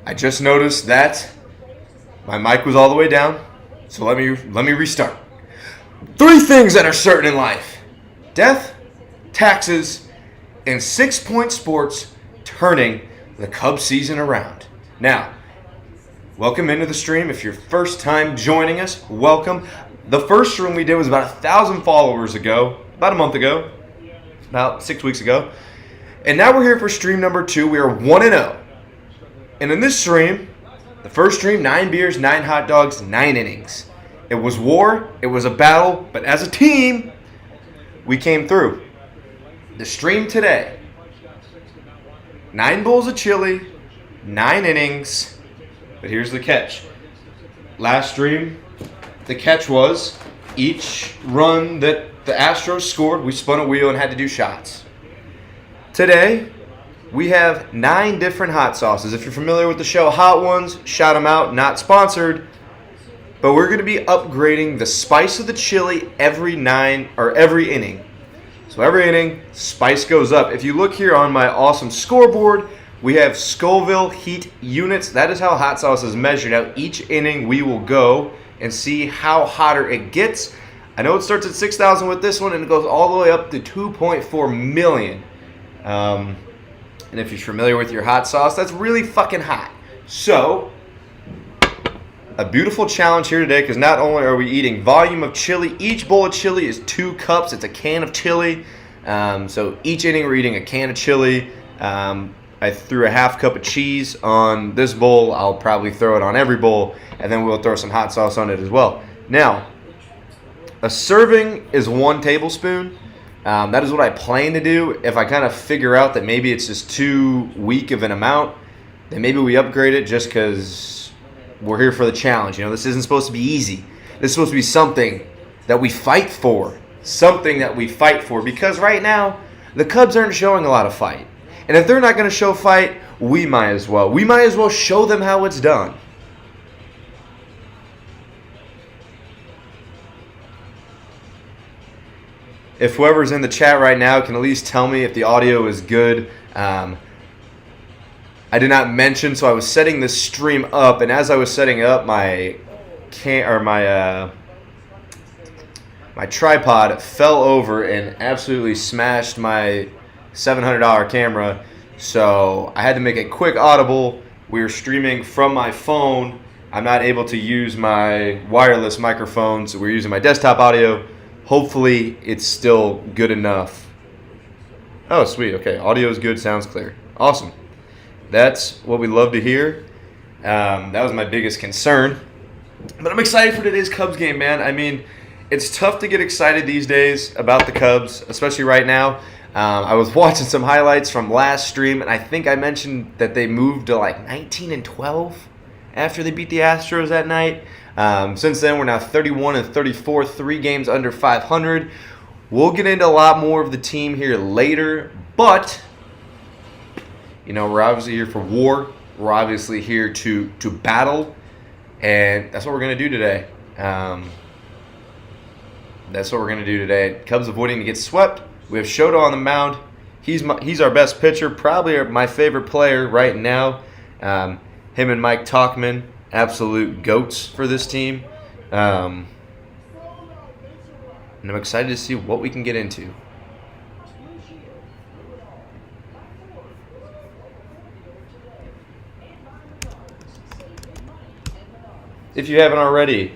I just noticed that my mic was all the way down, so let me restart. 3 things that are certain in life: death, taxes, and 6-point sports turning the Cubs season around. Now, welcome into the stream. If you're first time joining us, welcome. The first stream we did was about 1,000 followers ago, about a month ago, about 6 weeks ago. And now we're here for stream number 2. We are 1-0. And in this stream, the first stream, 9 beers, 9 hot dogs, 9 innings. It was war, it was a battle, but as a team, we came through. The stream today, 9 bowls of chili, 9 innings, but here's the catch. Last stream, the catch was each run that the Astros scored, we spun a wheel and had to do shots. Today, we have 9 different hot sauces. If you're familiar with the show Hot Ones, shout them out, not sponsored. But we're going to be upgrading the spice of the chili every inning. So every inning, spice goes up. If you look here on my awesome scoreboard, we have Scoville heat units. That is how hot sauce is measured out. Each inning we will go and see how hotter it gets. I know it starts at 6,000 with this one and it goes all the way up to 2.4 million. And if you're familiar with your hot sauce, that's really fucking hot. So, a beautiful challenge here today because not only are we eating volume of chili, each bowl of chili is 2 cups. It's a can of chili. So each inning we're eating a can of chili. I threw a half cup of cheese on this bowl. I'll probably throw it on every bowl. And then we'll throw some hot sauce on it as well. Now, a serving is 1 tablespoon. That is what I plan to do. If I kind of figure out that maybe it's just too weak of an amount, then maybe we upgrade it just because we're here for the challenge. You know, this isn't supposed to be easy. This is supposed to be something that we fight for. Something that we fight for. Because right now, the Cubs aren't showing a lot of fight. And if they're not going to show fight, we might as well. We might as well show them how it's done. If whoever's in the chat right now can at least tell me if the audio is good. I did not mention, so I was setting this stream up, and as I was setting up, my tripod fell over and absolutely smashed my $700 camera. So I had to make a quick audible. We were streaming from my phone. I'm not able to use my wireless microphone, so we're using my desktop audio. Hopefully, it's still good enough. Oh, sweet. Okay, audio is good, sounds clear. Awesome. That's what we love to hear. That was my biggest concern. But I'm excited for today's Cubs game, man. I mean, it's tough to get excited these days about the Cubs, especially right now. I was watching some highlights from last stream, and I think I mentioned that they moved to like 19-12 after they beat the Astros that night. Since then, we're now 31-34, 3 games under 500. We'll get into a lot more of the team here later, but you know, we're obviously here for war. We're obviously here to battle, and that's what we're going to do today. That's what we're going to do today. Cubs avoiding to get swept. We have Shoto on the mound. He's our best pitcher, probably my favorite player right now. Him and Mike Tauchman, absolute goats for this team. And I'm excited to see what we can get into. If you haven't already,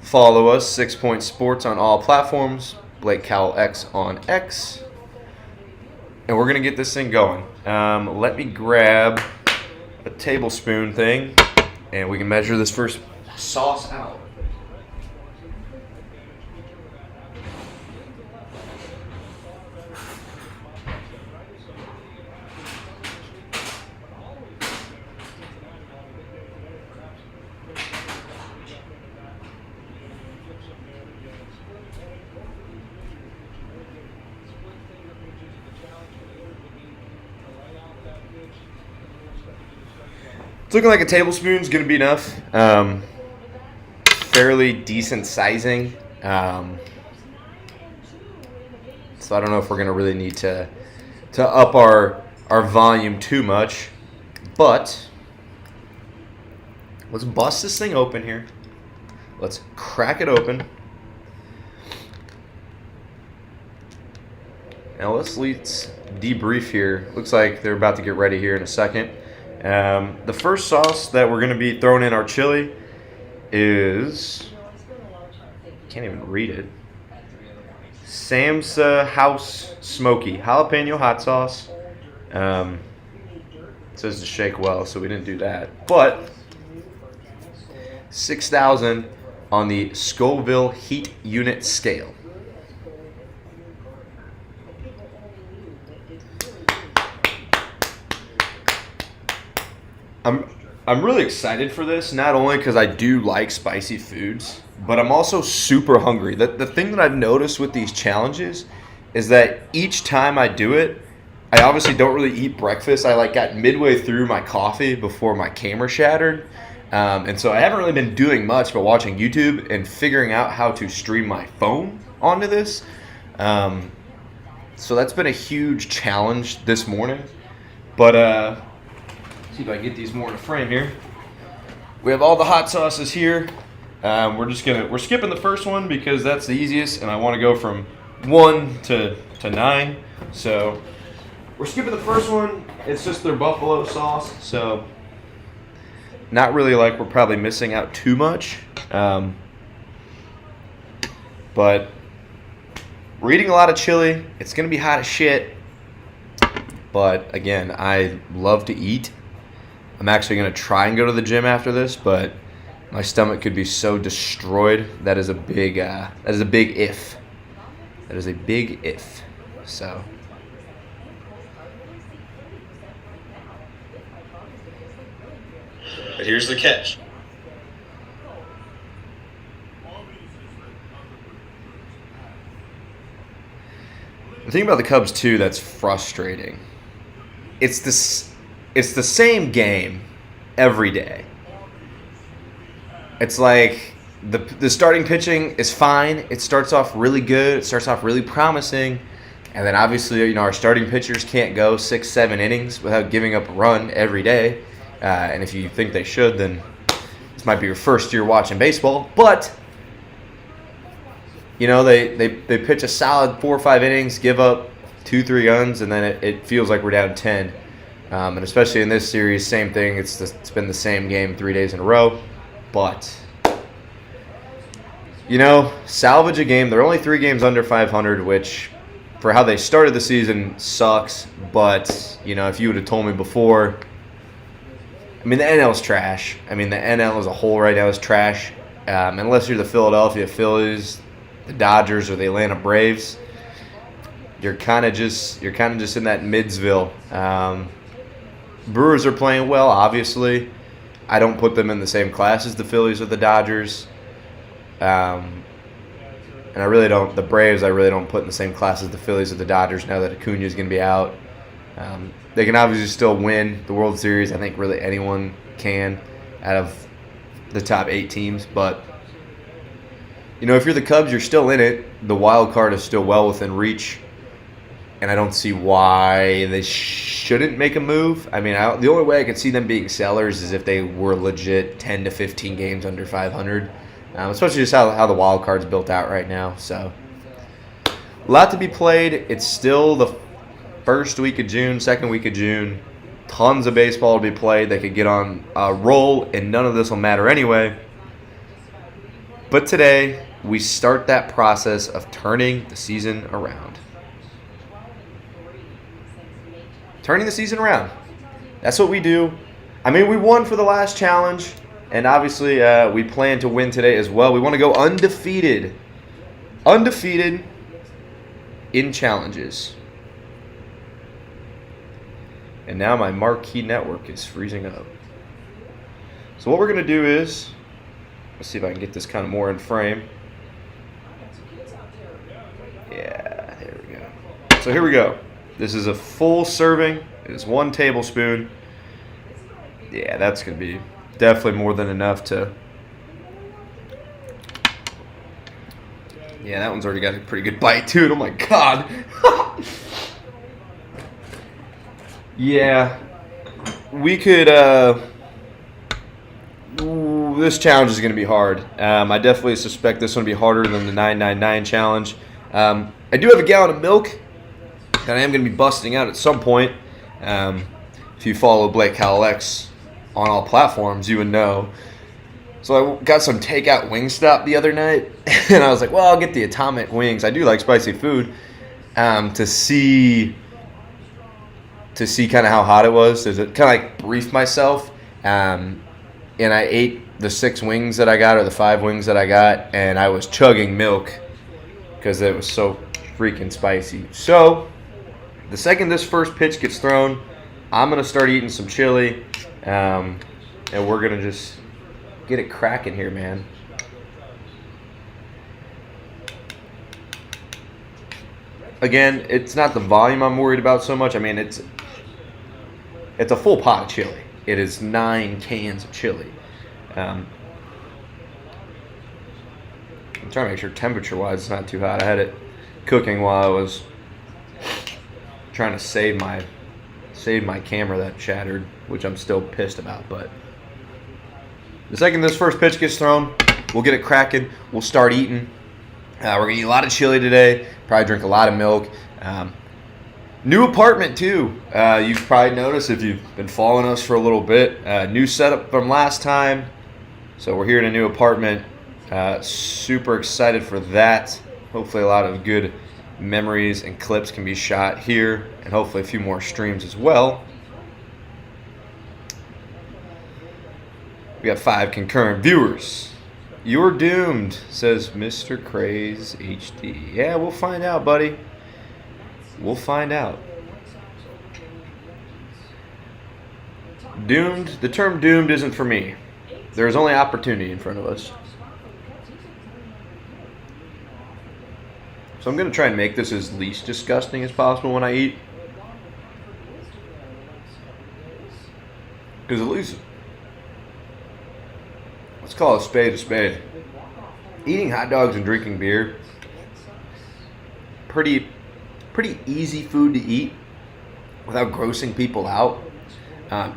follow us, 6 Point Sports on all platforms, Blake Cowell X on X. And we're going to get this thing going. Let me grab a tablespoon thing, and we can measure this first sauce out. It's looking like a tablespoon is going to be enough. Fairly decent sizing. So I don't know if we're going to really need to up our our volume too much, but let's bust this thing open here. Let's crack it open. Now let's debrief here. Looks like they're about to get ready here in a second. The first sauce that we're going to be throwing in our chili is, can't even read it, Samsa House Smoky Jalapeno Hot Sauce. It says to shake well, so we didn't do that. But 6,000 on the Scoville Heat Unit Scale. I'm really excited for this, not only because I do like spicy foods, but I'm also super hungry. The thing that I've noticed with these challenges is that each time I do it, I obviously don't really eat breakfast. I got midway through my coffee before my camera shattered. And so I haven't really been doing much but watching YouTube and figuring out how to stream my phone onto this. So that's been a huge challenge this morning. But see if I can get these more in a frame here. We have all the hot sauces here. We're skipping the first one because that's the easiest, and I want to go from 1 to 9. So we're skipping the first one. It's just their buffalo sauce, so not really like we're probably missing out too much. But we're eating a lot of chili. It's gonna be hot as shit. But again, I love to eat. I'm actually going to try and go to the gym after this, but my stomach could be so destroyed. That is a big if. That is a big if. So but here's the catch. The thing about the Cubs too that's frustrating. It's the same game every day. It's like the starting pitching is fine. It starts off really good. It starts off really promising. And then obviously, our starting pitchers can't go 6-7 innings without giving up a run every day. And if you think they should, then this might be your first year watching baseball. But, they pitch a solid 4 or 5 innings, give up 2-3 runs, and then it feels like we're down 10. And especially in this series, same thing. It's been the same game 3 days in a row. But, salvage a game. They're only 3 games under 500, which, for how they started the season, sucks. But, if you would have told me before, the NL's trash. The NL as a whole right now is trash. Unless you're the Philadelphia Phillies, the Dodgers, or the Atlanta Braves, you're kind of just in that Midsville. Brewers are playing well, obviously. I don't put them in the same class as the Phillies or the Dodgers. And I really don't. The Braves, I really don't put in the same class as the Phillies or the Dodgers now that Acuna is going to be out. They can obviously still win the World Series. I think really anyone can out of the top 8 teams. But, if you're the Cubs, you're still in it. The wild card is still well within reach. And I don't see why they shouldn't make a move. The only way I could see them being sellers is if they were legit 10 to 15 games under 500. Especially just how the wild card's built out right now. So, a lot to be played. It's still the first week of June, second week of June. Tons of baseball to be played. They could get on a roll, and none of this will matter anyway. But today, we start that process of turning the season around. Turning the season around. That's what we do. We won for the last challenge, and obviously we plan to win today as well. We want to go undefeated. Undefeated in challenges. And now my marquee network is freezing up. So what we're going to do is, let's see if I can get this kind of more in frame. Yeah, there we go. So here we go. This is a full serving. It is 1 tablespoon. Yeah, that's going to be definitely more than enough to... Yeah, that one's already got a pretty good bite to it. Oh my God. Yeah, we could. This challenge is going to be hard. I definitely suspect this one to be harder than the 999 challenge. I do have a gallon of milk that I am going to be busting out at some point. If you follow Blake Cadillacs on all platforms, you would know. So I got some takeout Wingstop the other night, and I was like, well, I'll get the Atomic Wings. I do like spicy food. To see kind of how hot it was. To kind of like brief myself. And I ate the 6 wings that I got, or the 5 wings that I got, and I was chugging milk because it was so freaking spicy. So the second this first pitch gets thrown, I'm going to start eating some chili, and we're going to just get it cracking here, man. Again, it's not the volume I'm worried about so much. I mean, it's a full pot of chili. It is 9 cans of chili. I'm trying to make sure temperature-wise it's not too hot. I had it cooking while I was trying to save my camera that shattered, which I'm still pissed about. But the second this first pitch gets thrown, we'll get it cracking. We'll start eating. We're going to eat a lot of chili today. Probably drink a lot of milk. New apartment, too. You've probably noticed if you've been following us for a little bit. New setup from last time. So we're here in a new apartment. Super excited for that. Hopefully a lot of good memories and clips can be shot here. And hopefully a few more streams as well. We got 5 concurrent viewers. You're doomed, says Mr. Craze HD. Yeah, we'll find out, buddy. We'll find out. Doomed. The term doomed isn't for me. There's only opportunity in front of us. So I'm going to try and make this as least disgusting as possible when I eat. Because at least, let's call a spade a spade. Eating hot dogs and drinking beer, pretty easy food to eat without grossing people out.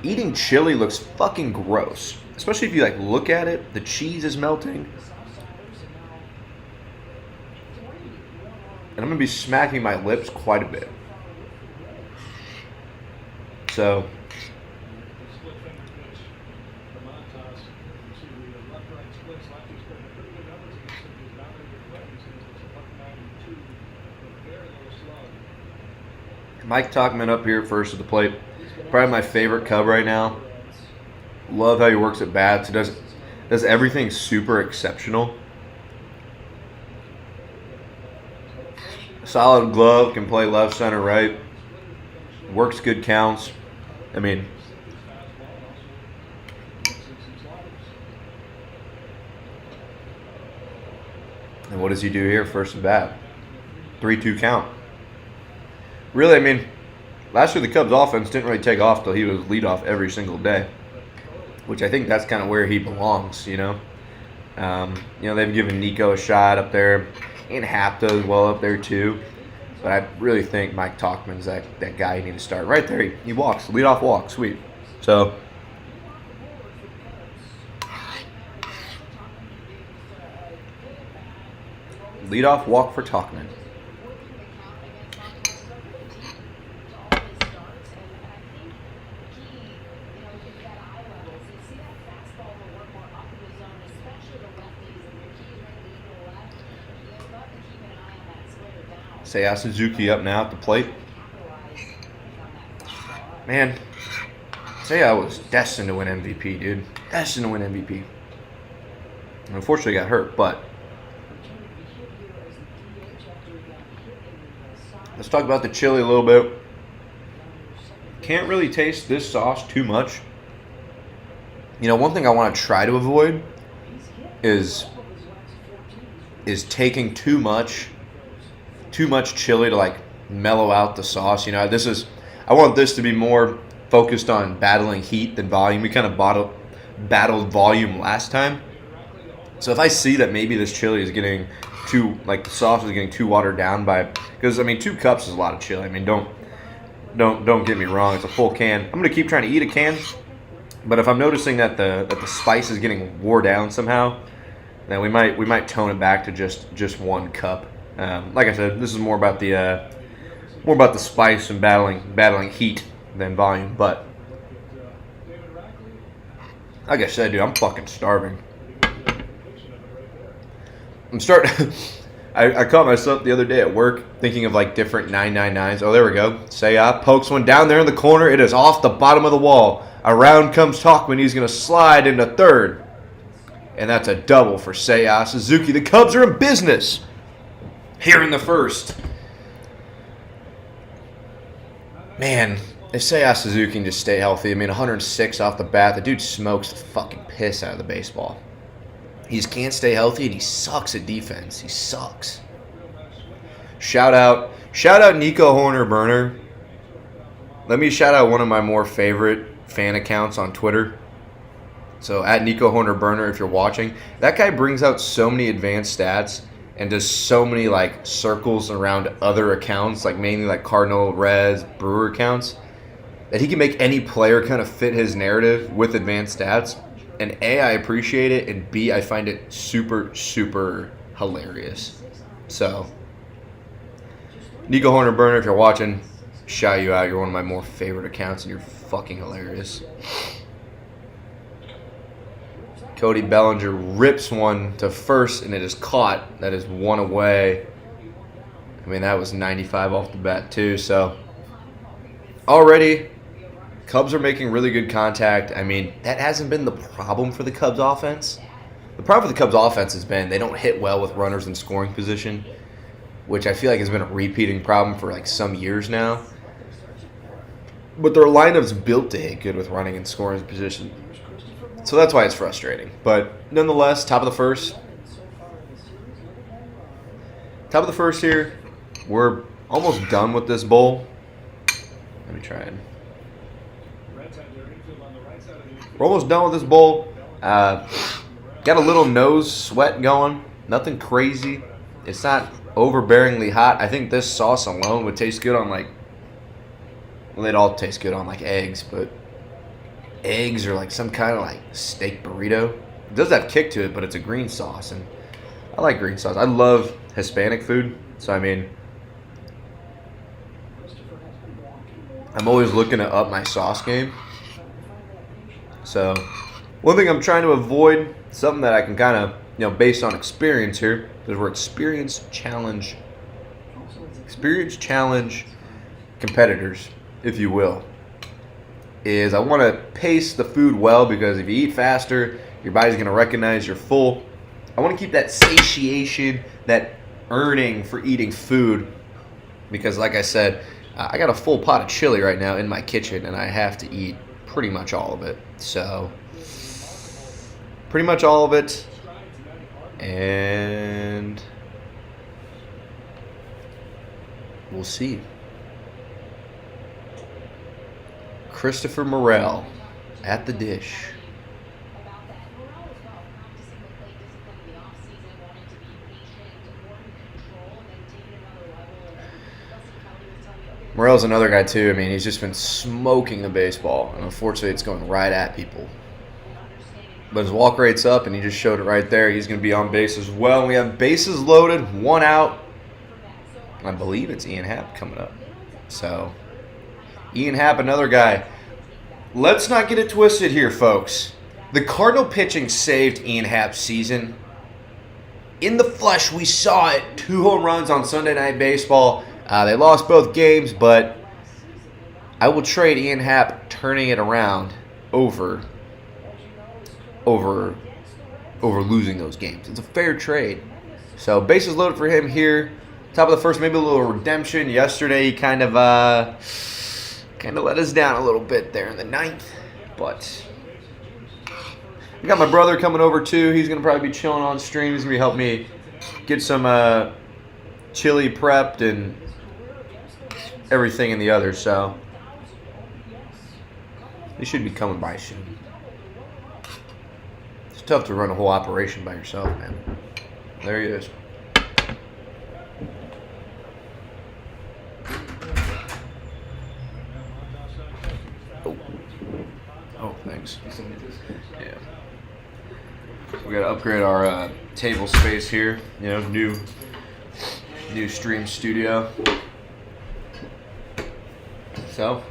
Eating chili looks fucking gross, especially if you like look at it. The cheese is melting, and I'm gonna be smacking my lips quite a bit. So Mike Talkman up here first at the plate. Probably my favorite Cub right now. Love how he works at bats. He does everything super exceptional. Solid glove, can play left, center, right. Works good counts. I mean, and what does he do here first at bat? 3-2 count. Really, I mean, last year the Cubs offense didn't really take off till he was leadoff every single day, which I think that's kind of where he belongs, you know. They've given Nico a shot up there, and Hapta as well up there too. But I really think Mike Talkman's that guy you need to start. Right there, he walks, leadoff walk, sweet. So, leadoff walk for Talkman. Seiya Suzuki up now at the plate. Man, Seiya was destined to win MVP, dude. Destined to win MVP. And unfortunately got hurt, but let's talk about the chili a little bit. Can't really taste this sauce too much. You know, one thing I want to try to avoid is taking too much chili to like mellow out the sauce. You know, I want this to be more focused on battling heat than volume. We kind of battled volume last time. So if I see that maybe this chili is getting the sauce is getting too watered down because I mean 2 cups is a lot of chili. I mean, Don't get me wrong. It's a full can. I'm gonna keep trying to eat a can, but if I'm noticing that the spice is getting wore down somehow, then we might tone it back to just one cup. Like I said, this is more about the spice and battling heat than volume. But like I said, dude, I'm fucking starving. I'm starting. I caught myself the other day at work thinking of like different 999s. Oh, there we go. Seiya pokes one down there in the corner. It is off the bottom of the wall. Around comes Talkman. He's going to slide into third. And that's a double for Seiya Suzuki. The Cubs are in business here in the first. Man, if Seiya Suzuki can just stay healthy, I mean, 106 off the bat, the dude smokes the fucking piss out of the baseball. He just can't stay healthy, and he sucks at defense. He sucks. Shout out Nico Horner-Burner. Let me shout out one of my more favorite fan accounts on Twitter. So at Nico Horner-Burner, if you're watching, that guy brings out so many advanced stats and does so many like circles around other accounts, like mainly like Cardinal, Reds, Brewer accounts, that he can make any player kind of fit his narrative with advanced stats. And A, I appreciate it, and B, I find it super, super hilarious. So, Nico Horner-Burner, if you're watching, shout you out. You're one of my more favorite accounts, and you're fucking hilarious. Cody Bellinger rips one to first, and it is caught. That is one away. I mean, that was 95 off the bat, too. So, already, Cubs are making really good contact. I mean, that hasn't been the problem for the Cubs offense. The problem for the Cubs offense has been they don't hit well with runners in scoring position, which I feel like has been a repeating problem for like some years now. But their lineup's built to hit good with running and scoring position. So that's why it's frustrating. But nonetheless, top of the first. Top of the first here. We're almost done with this bowl. Let me try it. We're almost done with this bowl. Got a little nose sweat going. Nothing crazy. It's not overbearingly hot. I think this sauce alone would taste good on like, well, they'd all taste good on like eggs, but eggs or like some kind of like steak burrito. It does have kick to it, but it's a green sauce, and I like green sauce. I love Hispanic food, so I mean, I'm always looking to up my sauce game. So, one thing I'm trying to avoid, something that I can kind of, based on experience here, because we're experience challenge competitors, if you will, is I want to pace the food well, because if you eat faster, your body's going to recognize you're full. I want to keep that satiation, that earning for eating food, because like I said, I got a full pot of chili right now in my kitchen, and I have to eat pretty much all of it. So, pretty much all of it. And we'll see. Christopher Morel at the dish. Morel's another guy, too. I mean, he's just been smoking the baseball, and unfortunately, it's going right at people. But his walk rate's up, and he just showed it right there. He's going to be on base as well. We have bases loaded, one out. I believe it's Ian Happ coming up. So, Ian Happ, another guy. Let's not get it twisted here, folks. The Cardinal pitching saved Ian Happ's season. In the flesh, we saw it. 2 home runs on Sunday Night Baseball. They lost both games, but I will trade Ian Happ turning it around over losing those games. It's a fair trade. So bases loaded for him here. Top of the first, maybe a little redemption. Yesterday, he kind of let us down a little bit there in the 9th. But we got my brother coming over too. He's gonna probably be chilling on stream. He's gonna be helping me get some chili prepped and everything in the other, so they should be coming by soon. It's tough to run a whole operation by yourself, man. There he is. We got to upgrade our table space here. You know, new stream studio. So.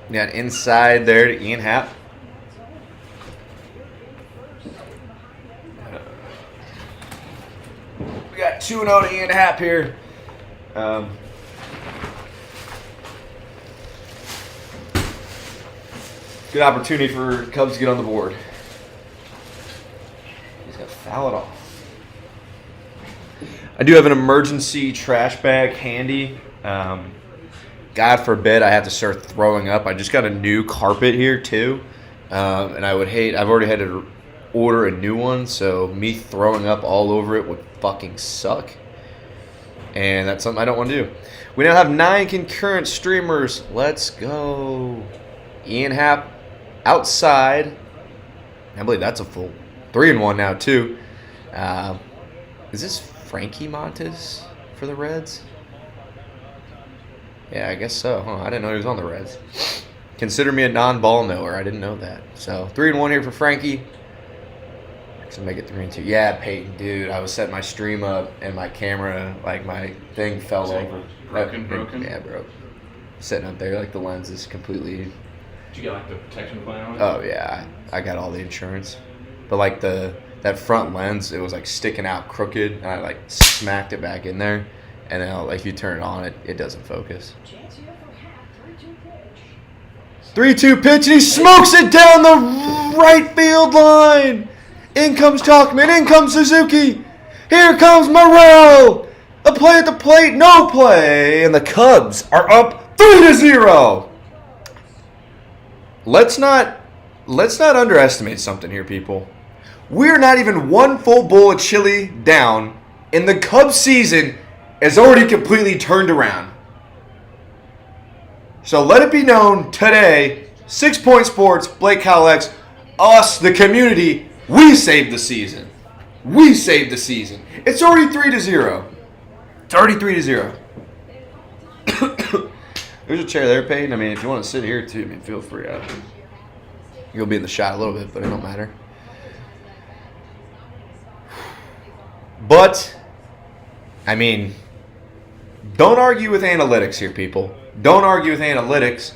We got inside there to Ian Happ. We got 2-0 to Ian Happ here. Good opportunity for Cubs to get on the board. He's got to foul it off. I do have an emergency trash bag handy. God forbid I have to start throwing up. I just got a new carpet here too, and I've already had to order a new one, so me throwing up all over it would fucking suck. And that's something I don't want to do. We now have 9 concurrent streamers. Let's go. Ian Happ outside. I believe that's a full 3-1 now too. Is this Frankie Montes for the Reds? Yeah, I guess so. I didn't know he was on the Reds. Consider me a non-ball knower. I didn't know that. So 3-1 here for Frankie. So make it 3-2. Yeah, Peyton, dude. I was setting my stream up and my camera, like my thing fell over. Broken? Yeah, broke. Sitting up there, like the lens is completely. Did you get like the protection plan on it? Oh yeah, I got all the insurance, but like that front lens, it was like sticking out crooked, and I like smacked it back in there. And then, like, if you turn it on, it doesn't focus. 3-2 pitch, and he smokes it down the right field line. In comes Talkman, in comes Suzuki. Here comes Morel. A play at the plate, no play. And the Cubs are up 3-0. Let's not underestimate something here, people. We're not even one full bowl of chili down, and the Cubs season is already completely turned around. So let it be known today, 6 Point Sports, Blake Cowlex, us, the community, we saved the season. We saved the season. It's already 3-0. It's already 3-0. There's a chair there, Peyton. I mean, if you want to sit here too, I mean, feel free. You'll be in the shot a little bit, but it don't matter. But, I mean, don't argue with analytics here, people. Don't argue with analytics.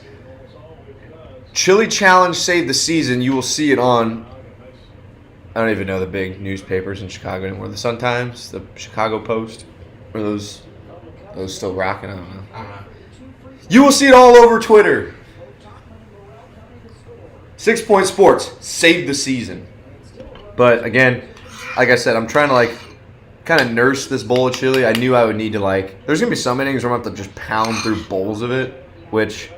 Chili Challenge saved the season. You will see it on, I don't even know the big newspapers in Chicago anymore. The Sun-Times, the Chicago Post. Are those still rocking? I don't know. You will see it all over Twitter. 6 Point Sports saved the season. But again, like I said, I'm trying to kind of nurse this bowl of chili. I knew I would need to there's going to be some innings where I'm going to have to just pound through bowls of it, which,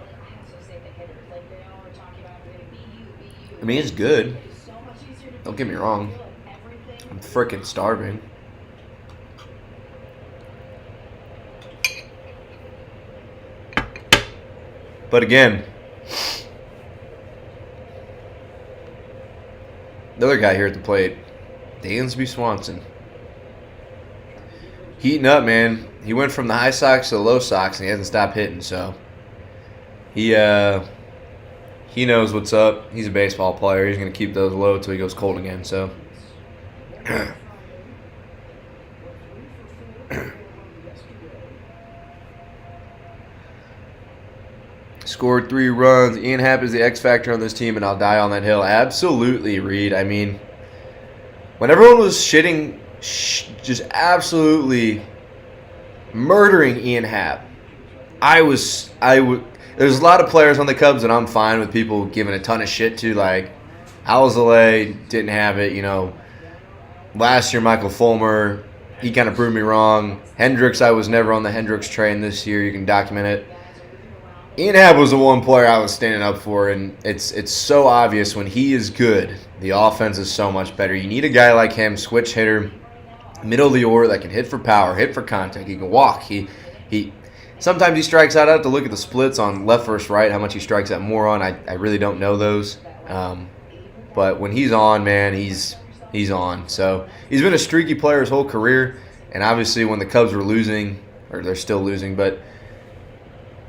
I mean, it's good. Don't get me wrong. I'm freaking starving. But again, the other guy here at the plate, Dansby Swanson. Heating up, man. He went from the high Sox to the low Sox, and he hasn't stopped hitting. So he knows what's up. He's a baseball player. He's going to keep those low until he goes cold again. So scored 3 runs. Ian Happ is the X factor on this team, and I'll die on that hill. Absolutely, Reed. I mean, when everyone was just absolutely murdering Ian Happ, there's a lot of players on the Cubs that I'm fine with people giving a ton of shit to, like Alzolay didn't have it, last year Michael Fulmer, he kind of proved me wrong. Hendricks, I was never on the Hendricks train this year, you can document it. Ian Happ was the one player I was standing up for, and it's so obvious when he is good, the offense is so much better. You need a guy like him, switch hitter, middle of the order, that can hit for power, hit for contact. He can walk. He sometimes he strikes out. I have to look at the splits on left versus right, how much he strikes out more on. I really don't know those. But when he's on, man, he's on. So he's been a streaky player his whole career, and obviously when the Cubs were losing, or they're still losing, but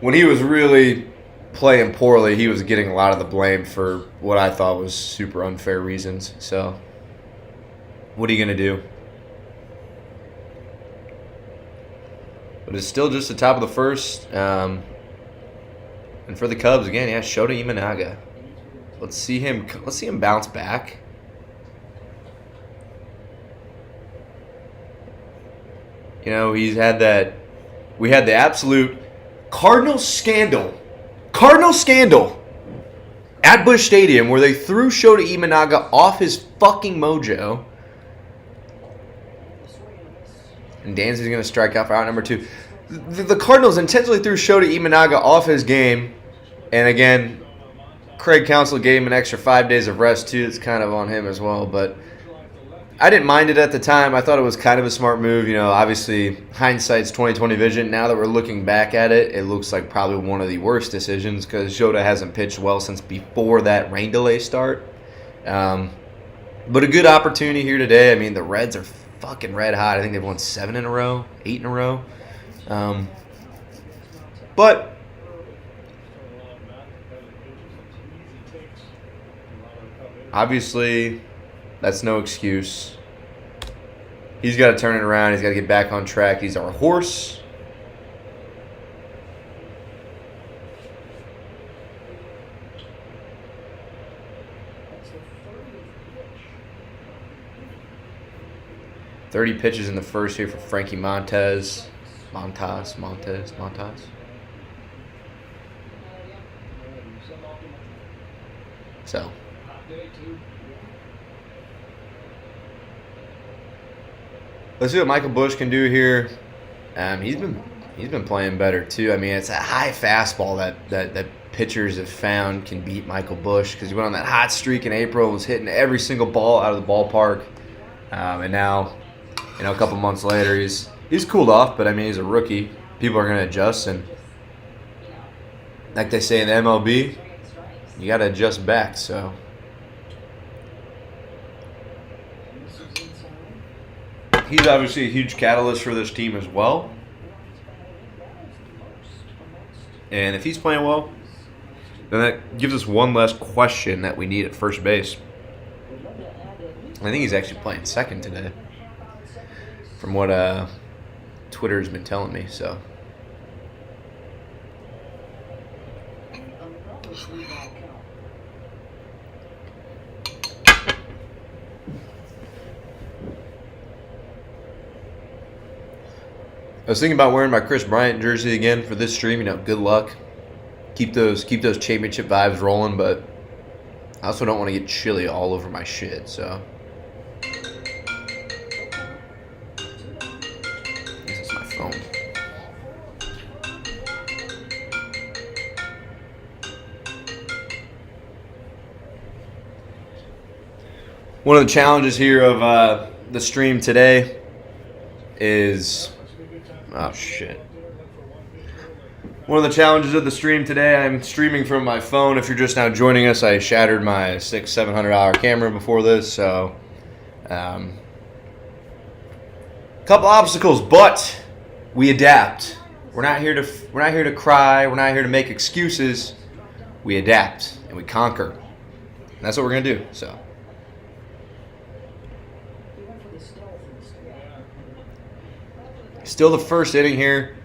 when he was really playing poorly, he was getting a lot of the blame for what I thought was super unfair reasons. So, what are you going to do? But it's still just the top of the first. And for the Cubs, again, yeah, Shota Imanaga. Let's see him bounce back. You know, we had the absolute Cardinal scandal at Busch Stadium where they threw Shota Imanaga off his fucking mojo. And Danzy's going to strike out for out number 2. The Cardinals intentionally threw Shota Imanaga off his game. And again, Craig Counsell gave him an extra 5 days of rest too. It's kind of on him as well. But I didn't mind it at the time. I thought it was kind of a smart move. You know, obviously, hindsight's 20/20 vision. Now that we're looking back at it, it looks like probably one of the worst decisions because Shota hasn't pitched well since before that rain delay start. But a good opportunity here today. I mean, the Reds are fucking red hot. I think they've won 7 in a row, 8 in a row. But obviously, that's no excuse. He's got to turn it around. He's got to get back on track. He's our horse. .30 pitches in the first here for Frankie Montas. So. Let's see what Michael Busch can do here. He's been playing better too. I mean, it's a high fastball that pitchers have found can beat Michael Busch because he went on that hot streak in April, was hitting every single ball out of the ballpark, and now, you know, a couple months later, he's cooled off. But I mean, he's a rookie. People are going to adjust, and like they say in the MLB, you got to adjust back. So. He's obviously a huge catalyst for this team as well. And if he's playing well, then that gives us one less question that we need at first base. I think he's actually playing second today, from what Twitter's been telling me. So. I was thinking about wearing my Chris Bryant jersey again for this stream. You know, good luck. Keep those championship vibes rolling, but I also don't want to get chili all over my shit. So this is my phone. One of the challenges here of the stream today is. Oh, shit. One of the challenges of the stream today, I'm streaming from my phone. If you're just now joining us, I shattered my $600-700 camera before this, so couple obstacles, but we adapt. We're not here to cry. We're not here to make excuses. We adapt and we conquer. And that's what we're gonna do. So. Still the first inning here.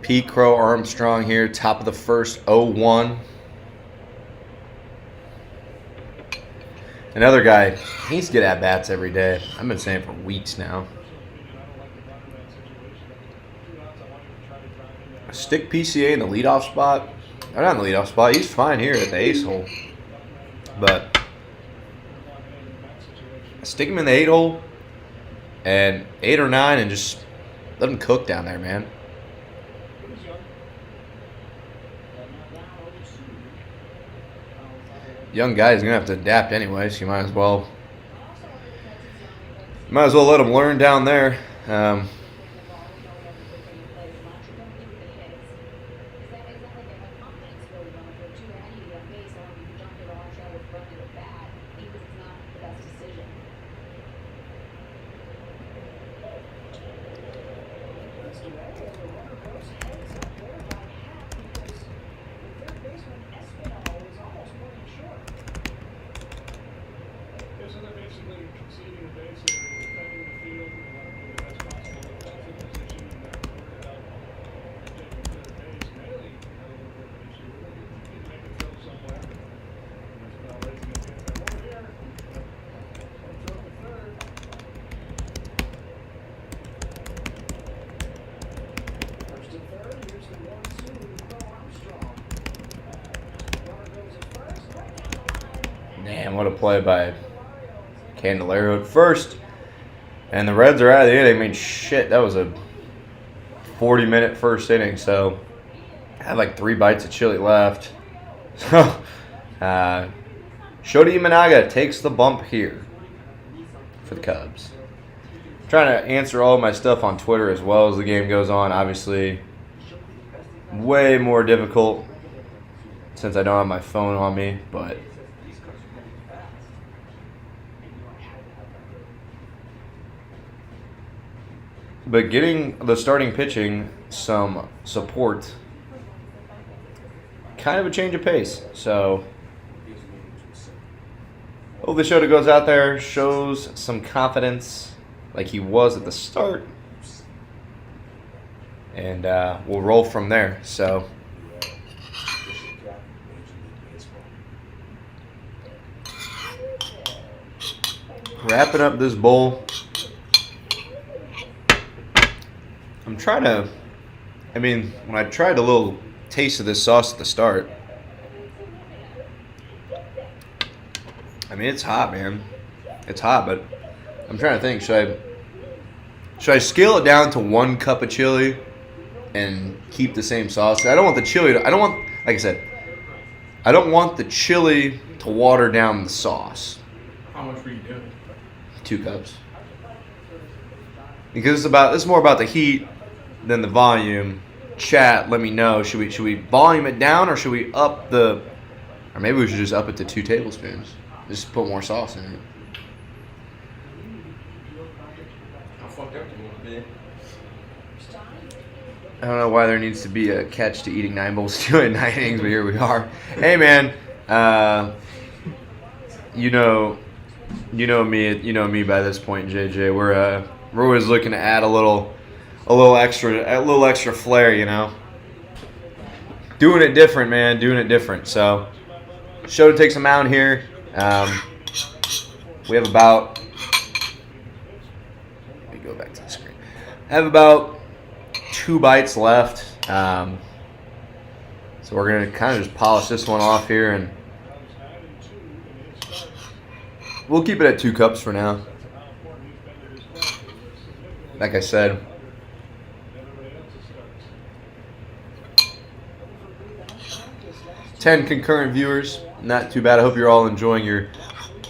Pete Crow Armstrong here, top of the first, 0-1. Another guy, he needs to get at-bats every day. I've been saying for weeks now. Stick PCA in the leadoff spot. Or not in the leadoff spot. He's fine here at the ace hole. But stick him in the 8 hole and 8 or 9 and just let him cook down there, man. Young guy is going to have to adapt anyway, so you might as well Might as well let them learn down there. Damn, what a play by Candelario at first. And the Reds are out of the inning. I mean, shit, that was a 40-minute first inning, so I had like 3 bites of chili left. So, Shota Imanaga takes the bump here for the Cubs. Trying to answer all of my stuff on Twitter as well as the game goes on. Obviously, way more difficult since I don't have my phone on me, but getting the starting pitching some support, kind of a change of pace. So hopefully Shota goes out there, shows some confidence like he was at the start, and we'll roll from there. So wrapping up this bowl. I'm trying to, when I tried a little taste of this sauce at the start, it's hot, man. It's hot, but I'm trying to think, should I scale it down to 1 cup of chili and keep the same sauce? I don't want the chili to, like I said, I don't want the chili to water down the sauce. How much were you doing? 2 cups. Because it's more about the heat than the volume. Chat, let me know. Should we volume it down, or should we up or maybe we should just up it to 2 tablespoons. Just put more sauce in it. How fucked up do you want to be? I don't know why there needs to be a catch to eating 9 bowls of chili in 9 innings, but here we are. Hey man, you know me by this point, JJ. We're always looking to add a little extra flair, you know. Doing it different, man. Doing it different. So, Shota takes him out here. We have about. Let me go back to the screen. I have about 2 bites left. So we're gonna kind of just polish this one off here, and we'll keep it at 2 cups for now. Like I said, 10 concurrent viewers, not too bad. I hope you're all enjoying your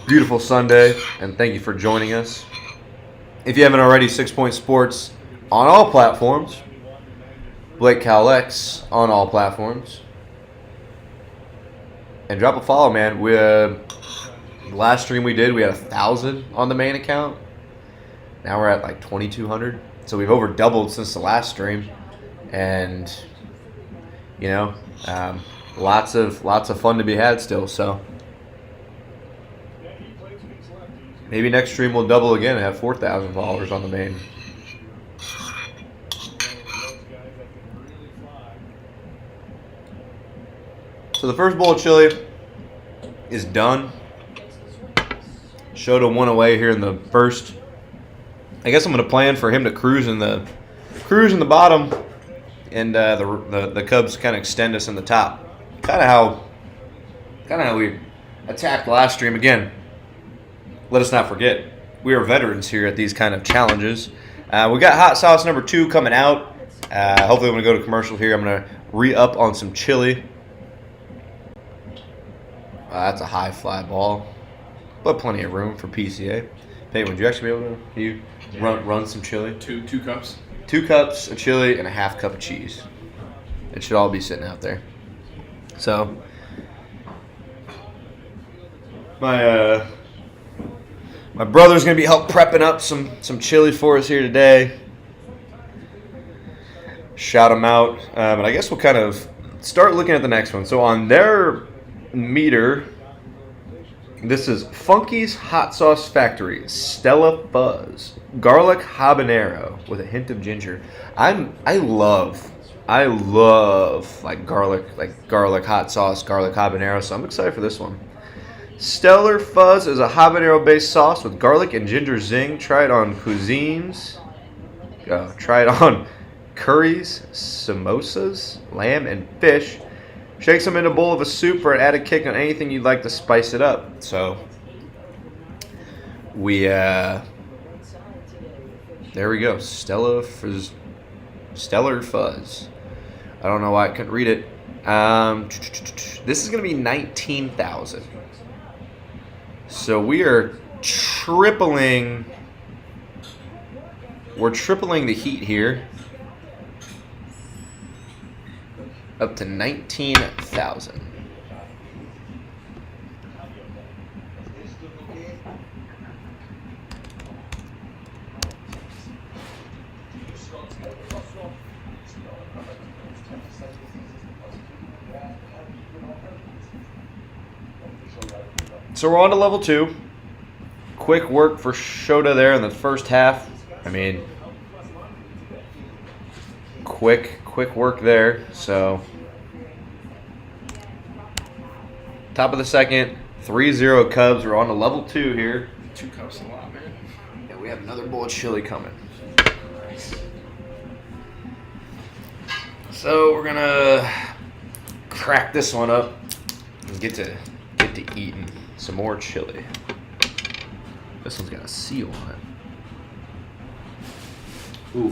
beautiful Sunday, and thank you for joining us. If you haven't already, 6 Point Sports on all platforms. Blake Cowlex on all platforms. And drop a follow, man. The last stream we did, we had 1,000 on the main account. Now we're at like 2,200. So we've over doubled since the last stream. And, lots of fun to be had still. So maybe next stream we'll double again and have 4,000 followers on the main. So the first bowl of chili is done. Shota 1 away here in the first. I guess I'm going to plan for him to cruise in the bottom, and the Cubs kind of extend us in the top. Kind of how we attacked last stream. Again, let us not forget, we are veterans here at these kind of challenges. We got hot sauce number 2 coming out. Hopefully, when we go to commercial here, I'm going to re-up on some chili. That's a high fly ball, but plenty of room for PCA. Peyton, would you actually be able to? Can you run some chili? Two cups. 2 cups of chili and a half cup of cheese. It should all be sitting out there. So, my brother's gonna be help prepping up some chili for us here today. Shout him out, and I guess we'll kind of start looking at the next one. So on their meter, this is Funky's Hot Sauce Factory Stella Fuzz Garlic Habanero with a hint of ginger. I love like garlic hot sauce, garlic habanero. So I'm excited for this one. Stellar Fuzz is a habanero-based sauce with garlic and ginger zing. Try it on cuisines. Try it on curries, samosas, lamb, and fish. Shake some in a bowl of a soup for an added kick on anything you'd like to spice it up. So there we go. Stellar Fuzz. I don't know why I couldn't read it. This is going to be 19,000. So we are tripling. We're tripling the heat here. Up to 19,000. So we're on to level 2. Quick work for Shota there in the first half. I mean, quick work there. So top of the second, 3-0 Cubs. We're on to level 2 here. 2 cups a lot, man. Yeah, we have another bowl of chili coming. So we're gonna crack this one up and get to eating some more chili. This one's got a seal on it. Ooh.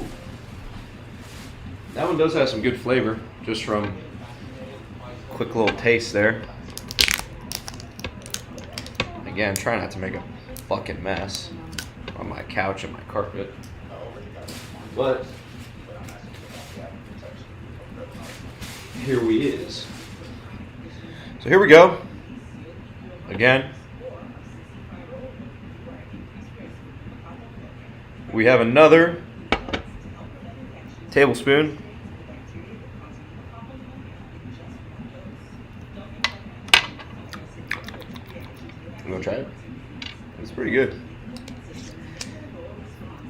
That one does have some good flavor, just from quick little taste there. Again, try not to make a fucking mess on my couch and my carpet. But here we is. So here we go. Again, we have another tablespoon. You want to try it? It's pretty good.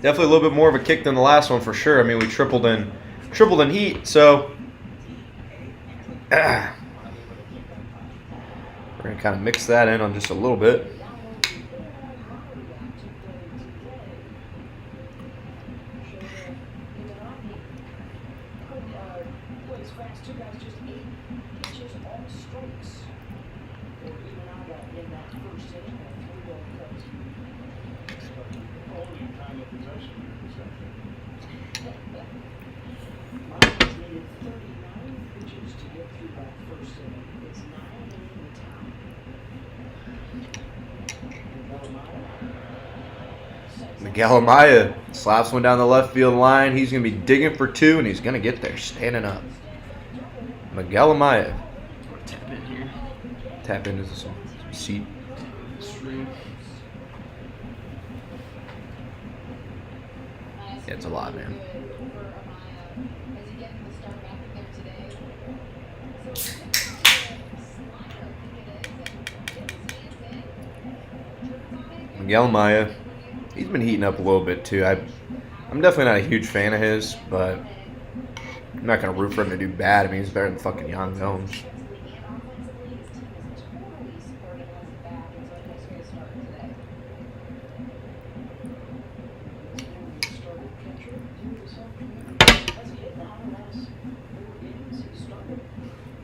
Definitely a little bit more of a kick than the last one for sure. I mean, we tripled in heat, so we're gonna kind of mix that in on just a little bit. Gallimaya slaps one down the left field line. He's going to be digging for 2, and he's going to get there standing up. Gallimaya. Tap in here. Tap into some seat. Yeah, it's a lot, man. Gallimaya. He's been heating up a little bit too. I'm definitely not a huge fan of his, but I'm not gonna root for him to do bad. I mean, he's better than fucking Young Jones.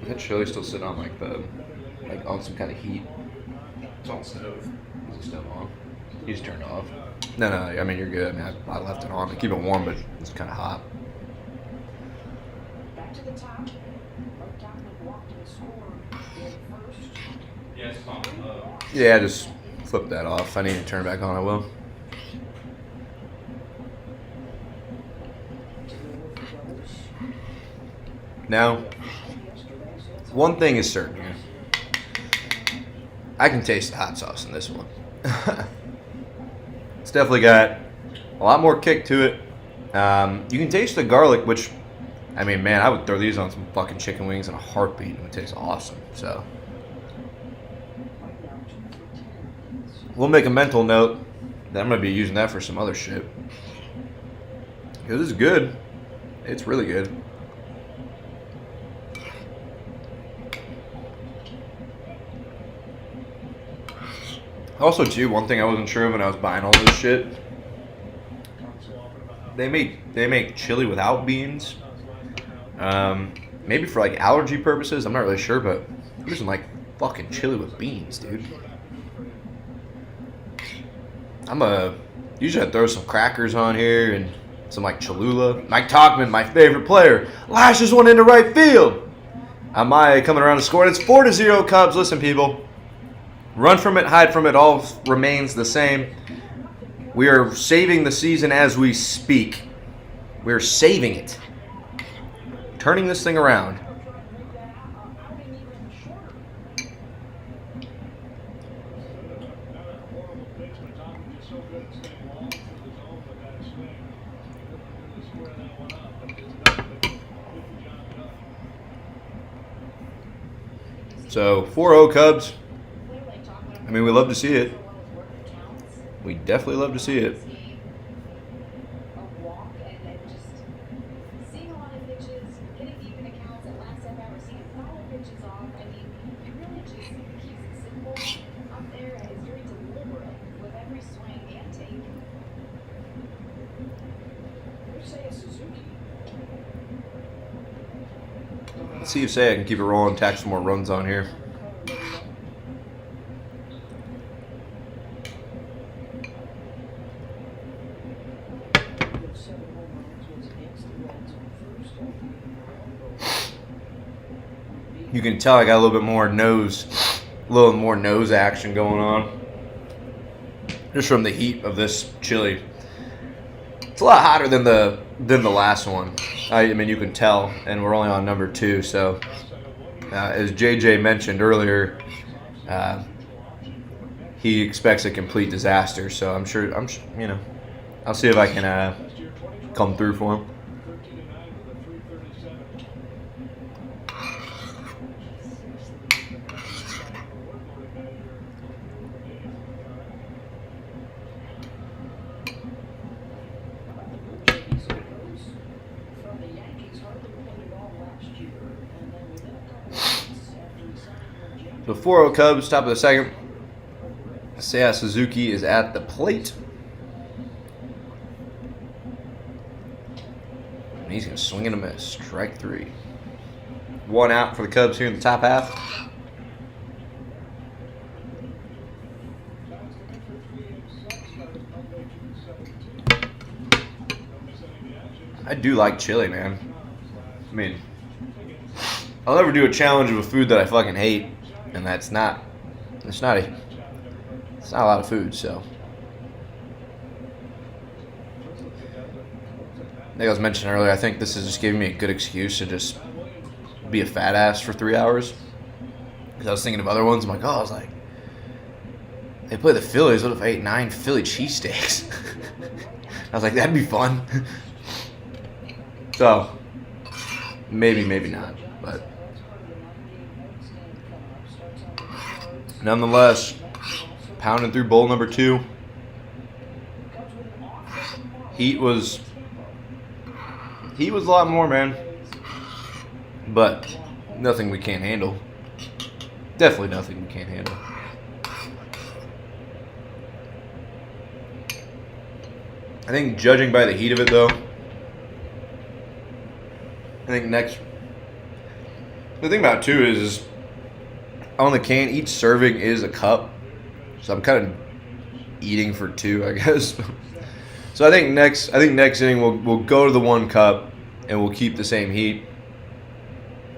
That chili's still sitting on like on some kind of heat. It's on stove. Is it still on? You just turned it off. No, I mean, you're good. I mean, I left it on to keep it warm, but it's kind of hot. Back to the top. Walked to the score first. Yeah, it's on. Yeah, just flip that off. If I need to turn it back on, I will. Now, one thing is certain here. I can taste the hot sauce in this one. It's definitely got a lot more kick to it. You can taste the garlic, which, I mean, man, I would throw these on some fucking chicken wings in a heartbeat. It would taste awesome. So, we'll make a mental note that I'm going to be using that for some other shit. Because it's good. It's really good. Also, too, one thing I wasn't sure of when I was buying all this shit, they make chili without beans. Maybe for like allergy purposes. I'm not really sure, but who doesn't like fucking chili with beans, dude? Usually I throw some crackers on here and some like Cholula. Mike Tauchman, my favorite player, lashes one into right field. Amaya coming around to score. It's 4-0 Cubs. Listen, people. Run from it, hide from it, all remains the same. We are saving the season as we speak. We're saving it. Turning this thing around. So, 4-0 Cubs. I mean, we love to see it. We definitely love to see it. Let's see if Say I can keep it rolling, tack some more runs on here. You can tell I got a little more nose action going on. Just from the heat of this chili. It's a lot hotter than the last one. I mean, you can tell, and we're only on number 2. So, as JJ mentioned earlier, he expects a complete disaster. So I'll see if I can come through for him. So 4-0 Cubs, top of the second. Seiya Suzuki is at the plate. And he's going to swing and a miss. Strike 3. 1 out for the Cubs here in the top half. I do like chili, man. I mean, I'll never do a challenge of a food that I fucking hate. And it's not a lot of food, so. Like I was mentioning earlier, I think this is just giving me a good excuse to just be a fat ass for 3 hours. Because I was thinking of other ones. I was like, they play the Phillies. What if I ate 9 Philly cheesesteaks? I was like, that'd be fun. So, maybe not, but. Nonetheless, pounding through bowl number 2. Heat was a lot more, man. But nothing we can't handle. Definitely nothing we can't handle. I think judging by the heat of it, though, the thing about it, too, is on the can, each serving is a cup. So I'm kind of eating for 2, I guess. So I think next inning we'll go to the 1 cup and we'll keep the same heat.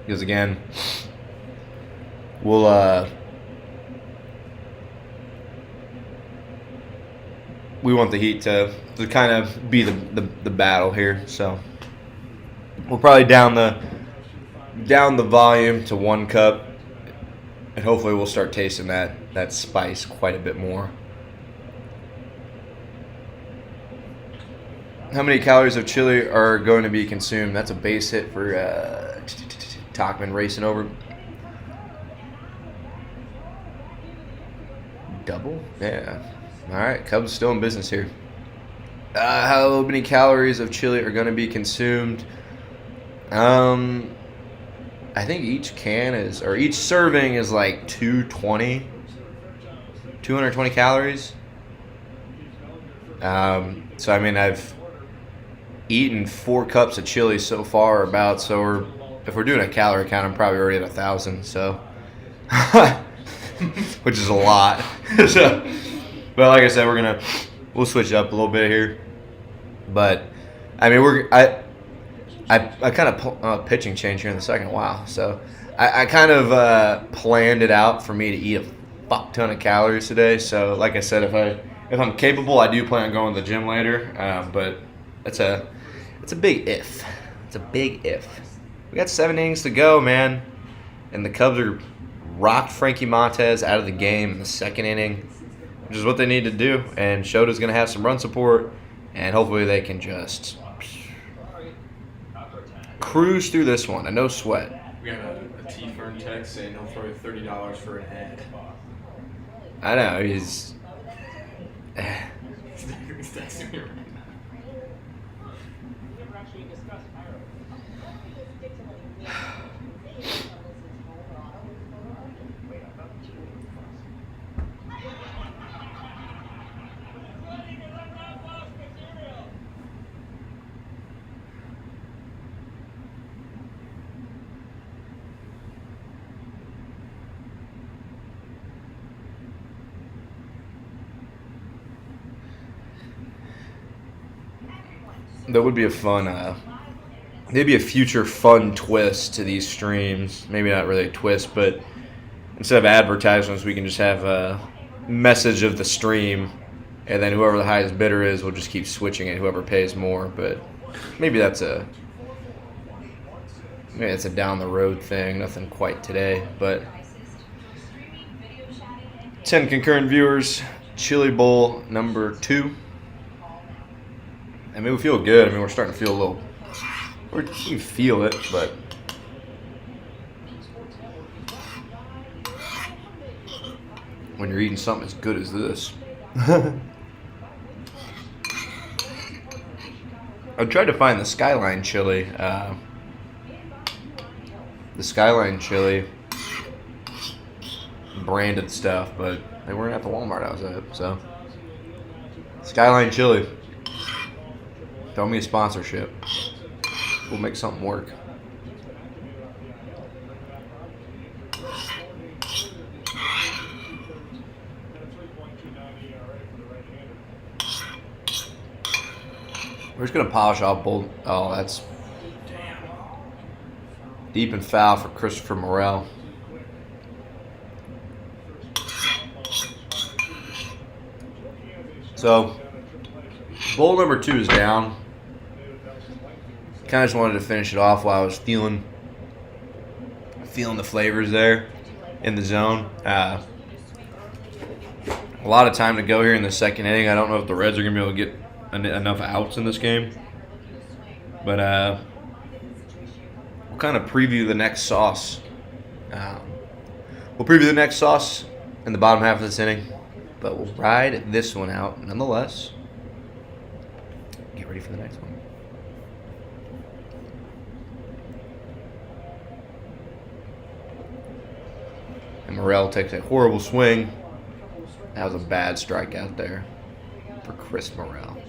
Because again, we'll we want the Heat to kind of be the battle here. So we'll probably down the volume to 1 cup, and hopefully we'll start tasting that spice quite a bit more. How many calories of chili are going to be consumed? That's a base hit for Talkman racing over. Double? Yeah. All right, Cubs still in business here. How many calories of chili are going to be consumed? I think each serving is like 220 calories. So I mean, I've eaten 4 cups of chili so far so if we're doing a calorie count, I'm probably already at 1,000, so which is a lot. So, but like I said, we'll switch it up a little bit here. But I mean, I kind of pitching change here in the second. Wow. So I kind of planned it out for me to eat a fuck ton of calories today. So like I said, if I'm capable, I do plan on going to the gym later. But it's a big if. It's a big if. We got 7 innings to go, man, and the Cubs are rocked Frankie Montes out of the game in the 2nd inning, which is what they need to do. And Shota's going to have some run support, and hopefully they can just cruise through this one. No sweat. We got a T-Fern text saying he'll throw you $30 for an ad. I know, he's... He's texting me right now. That would be a fun, maybe a future fun twist to these streams. Maybe not really a twist, but instead of advertisements, we can just have a message of the stream, and then whoever the highest bidder is, we'll just keep switching it, whoever pays more. But maybe that's a down the road thing. Nothing quite today, but 10 concurrent viewers. Chili Bowl number 2. I mean, we feel good. I mean, we're starting to feel a little... We can feel it, but... when you're eating something as good as this. I tried to find the Skyline chili. The Skyline chili branded stuff, but they weren't at the Walmart I was at, so... Skyline chili. Throw me a sponsorship. We'll make something work. We're just going to polish off both. Oh, that's deep and foul for Christopher Morel. So, bowl number 2 is down. Kind of just wanted to finish it off while I was feeling the flavors there in the zone. A lot of time to go here in the 2nd inning. I don't know if the Reds are going to be able to get enough outs in this game. But we'll kind of preview the next sauce. We'll preview the next sauce in the bottom half of this inning. But we'll ride this one out nonetheless. Get ready for the next one. And Morel takes a horrible swing. That was a bad strikeout there for Chris Morel.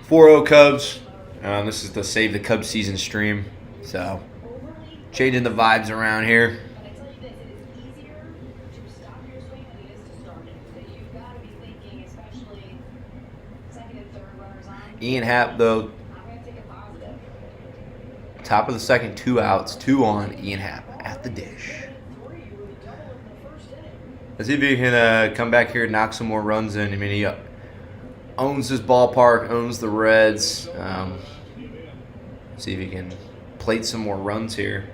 4-0 Cubs. This is the Save the Cubs season stream. So, changing the vibes around here. Ian Happ, though, top of the 2nd, 2 outs, 2 on. Ian Happ at the dish. Let's see if he can come back here and knock some more runs in. I mean, he owns this ballpark, owns the Reds. See if he can plate some more runs here.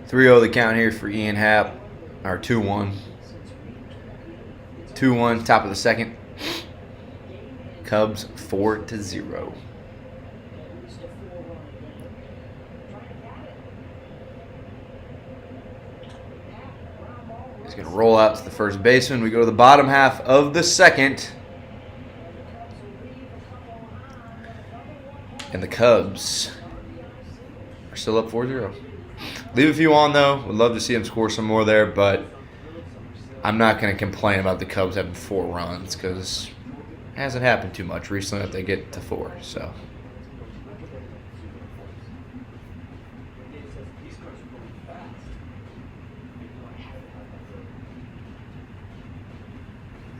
.3-0 the count here for Ian Happ, or 2-1. 2-1, top of the second. Cubs 4-0. He's going to roll out to the first baseman. We go to the bottom half of the second. And the Cubs are still up 4-0. Leave a few on, though. Would love to see him score some more there, but I'm not going to complain about the Cubs having 4 runs because it hasn't happened too much recently that they get to 4. So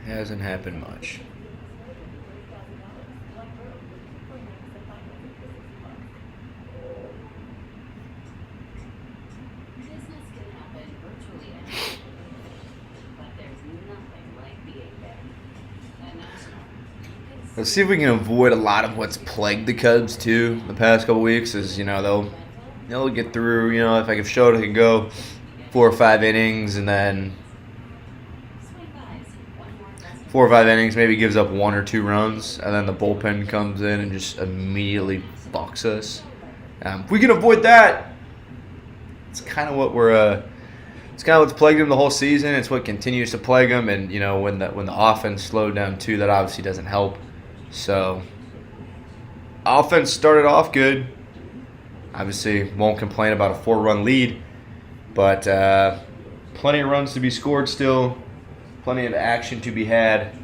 hasn't happened much. Let's see if we can avoid a lot of what's plagued the Cubs too the past couple weeks. Is they'll get through. If I can show it, I can go 4 or 5 innings, and then 4 or 5 innings, maybe gives up 1 or 2 runs, and then the bullpen comes in and just immediately fucks us. If we can avoid that, it's kind of what it's kind of what's plagued them the whole season. It's what continues to plague them, and when the offense slowed down too, that obviously doesn't help. So, offense started off good. Obviously, won't complain about a 4-run lead, but plenty of runs to be scored still. Plenty of action to be had.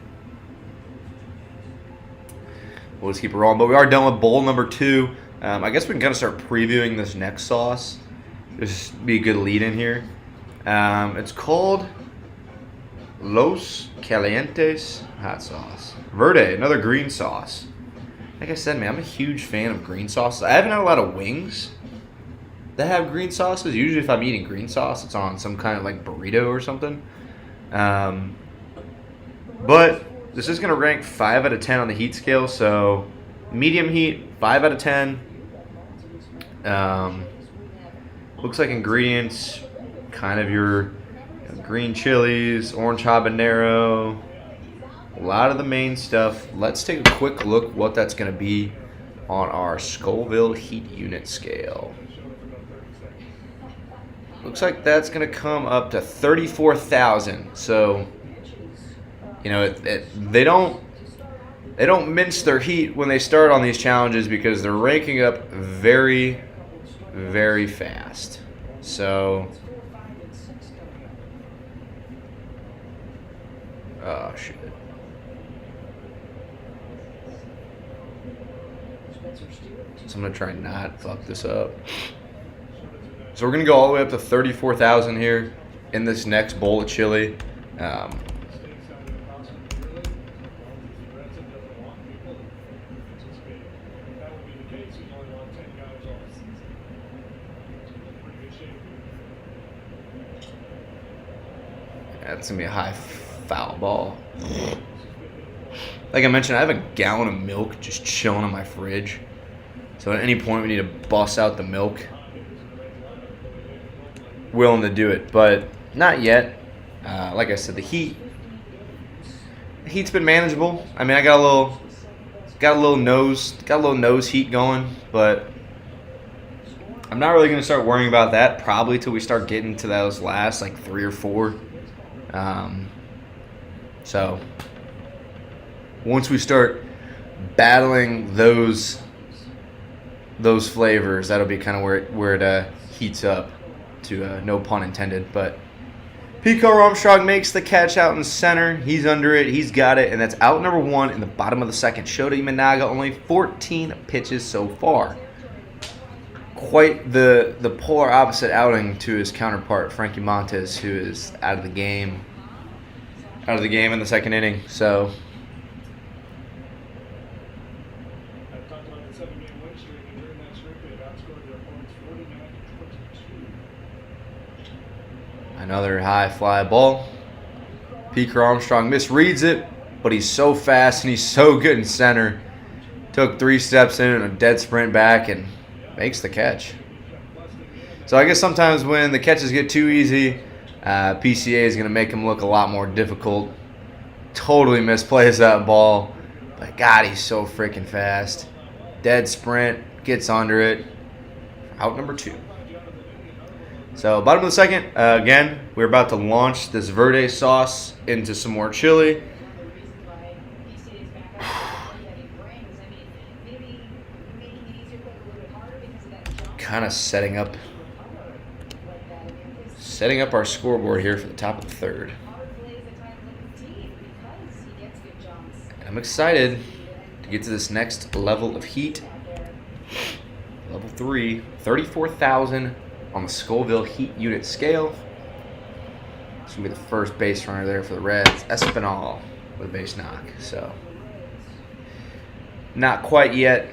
We'll just keep it rolling. But we are done with bowl number 2. I guess we can kind of start previewing this next sauce. Just be a good lead in here. It's called Los Calientes hot sauce. Verde, another green sauce. Like I said, man, I'm a huge fan of green sauces. I haven't had a lot of wings that have green sauces. Usually if I'm eating green sauce, it's on some kind of like burrito or something. But this is going to rank 5 out of 10 on the heat scale. So medium heat, 5 out of 10. Looks like ingredients, kind of your green chilies, orange habanero, a lot of the main stuff. Let's take a quick look what that's going to be on our Scoville heat unit scale. Looks like that's going to come up to 34,000. So, they don't mince their heat when they start on these challenges because they're ranking up very, very fast. So, oh shit. So I'm going to try and not fuck this up. So we're going to go all the way up to 34,000 here in this next bowl of chili. That's going to be a high foul ball. Like I mentioned, I have a gallon of milk just chilling in my fridge. So at any point we need to bust out the milk. Willing to do it, but not yet. Like I said, the heat's been manageable. I mean, I got a little nose heat going, but I'm not really gonna start worrying about that probably till we start getting to those last like 3 or 4. So once we start battling those flavors, that'll be kind of where it heats up to no pun intended. But Pico Armstrong makes the catch out in center. He's under it. He's got it, and that's out number 1 in the bottom of the second. Shota Imanaga only 14 pitches so far. quite the polar opposite outing to his counterpart Frankie Montes, who is out of the game in the second inning. So I've talked about the 7-game win streak, and during that streak, they've outscored their opponents 49-22. another high fly ball. Peaker Armstrong misreads it, but he's so fast and he's so good in center. Took 3 steps in and a dead sprint back and makes the catch. So I guess sometimes when the catches get too easy, PCA is going to make him look a lot more difficult. Totally misplays that ball, but God, he's so freaking fast. Dead sprint, gets under it. Out number 2. So bottom of the second, again, we're about to launch this verde sauce into some more chili. Kind of setting up our scoreboard here for the top of the third. I'm excited to get to this next level of heat. Level 3, 34,000 on the Scoville heat unit scale. This will be the first base runner there for the Reds. Espinal with a base knock. So not quite yet.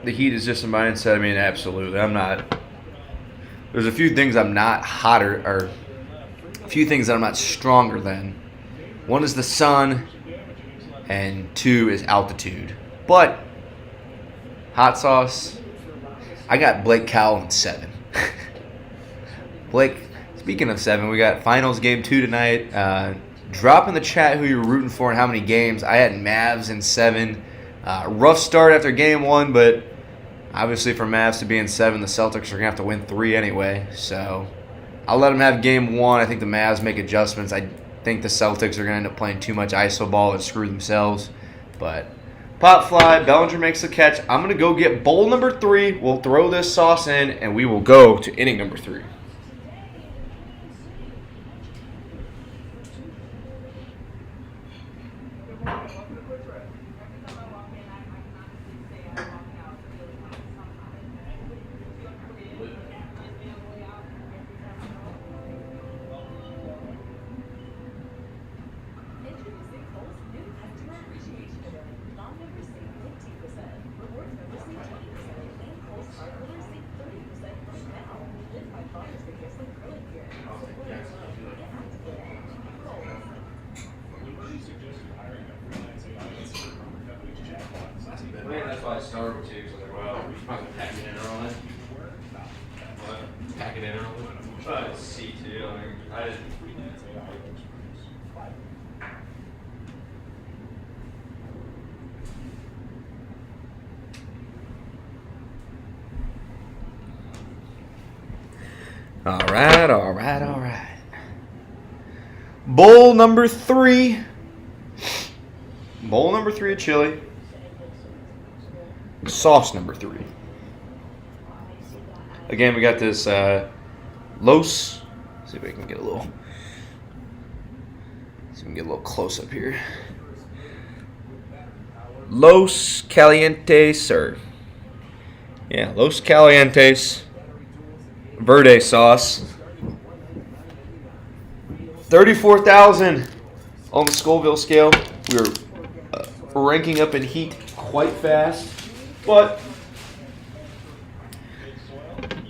The heat is just a mindset. I mean, absolutely. There's a few things I'm not hotter, or a few things that I'm not stronger than. One is the sun, and 2 is altitude. But hot sauce, I got Blake Cowell in 7. Blake, speaking of 7, we got finals game 2 tonight. Drop in the chat who you're rooting for and how many games. I had Mavs in 7. Rough start after game 1, but obviously for Mavs to be in 7, the Celtics are going to have to win 3 anyway. So I'll let them have game 1. I think the Mavs make adjustments. I think the Celtics are going to end up playing too much iso ball and screw themselves. But pop fly, Bellinger makes the catch. I'm going to go get bowl number 3. We'll throw this sauce in, and we will go to inning number 3. That's why I started with 2, because I was like, well, we should probably pack it in early. What? Pack it in early? But C2, I mean, I didn't. All right. Bowl number 3. Bowl number 3 of chili. Sauce number 3. Again, we got this Los. See if we can get a little. See if we can get a little close up here. Los Calientes, sir. Yeah, Los Calientes verde sauce. 34,000 on the Scoville scale. We're ranking up in heat quite fast, but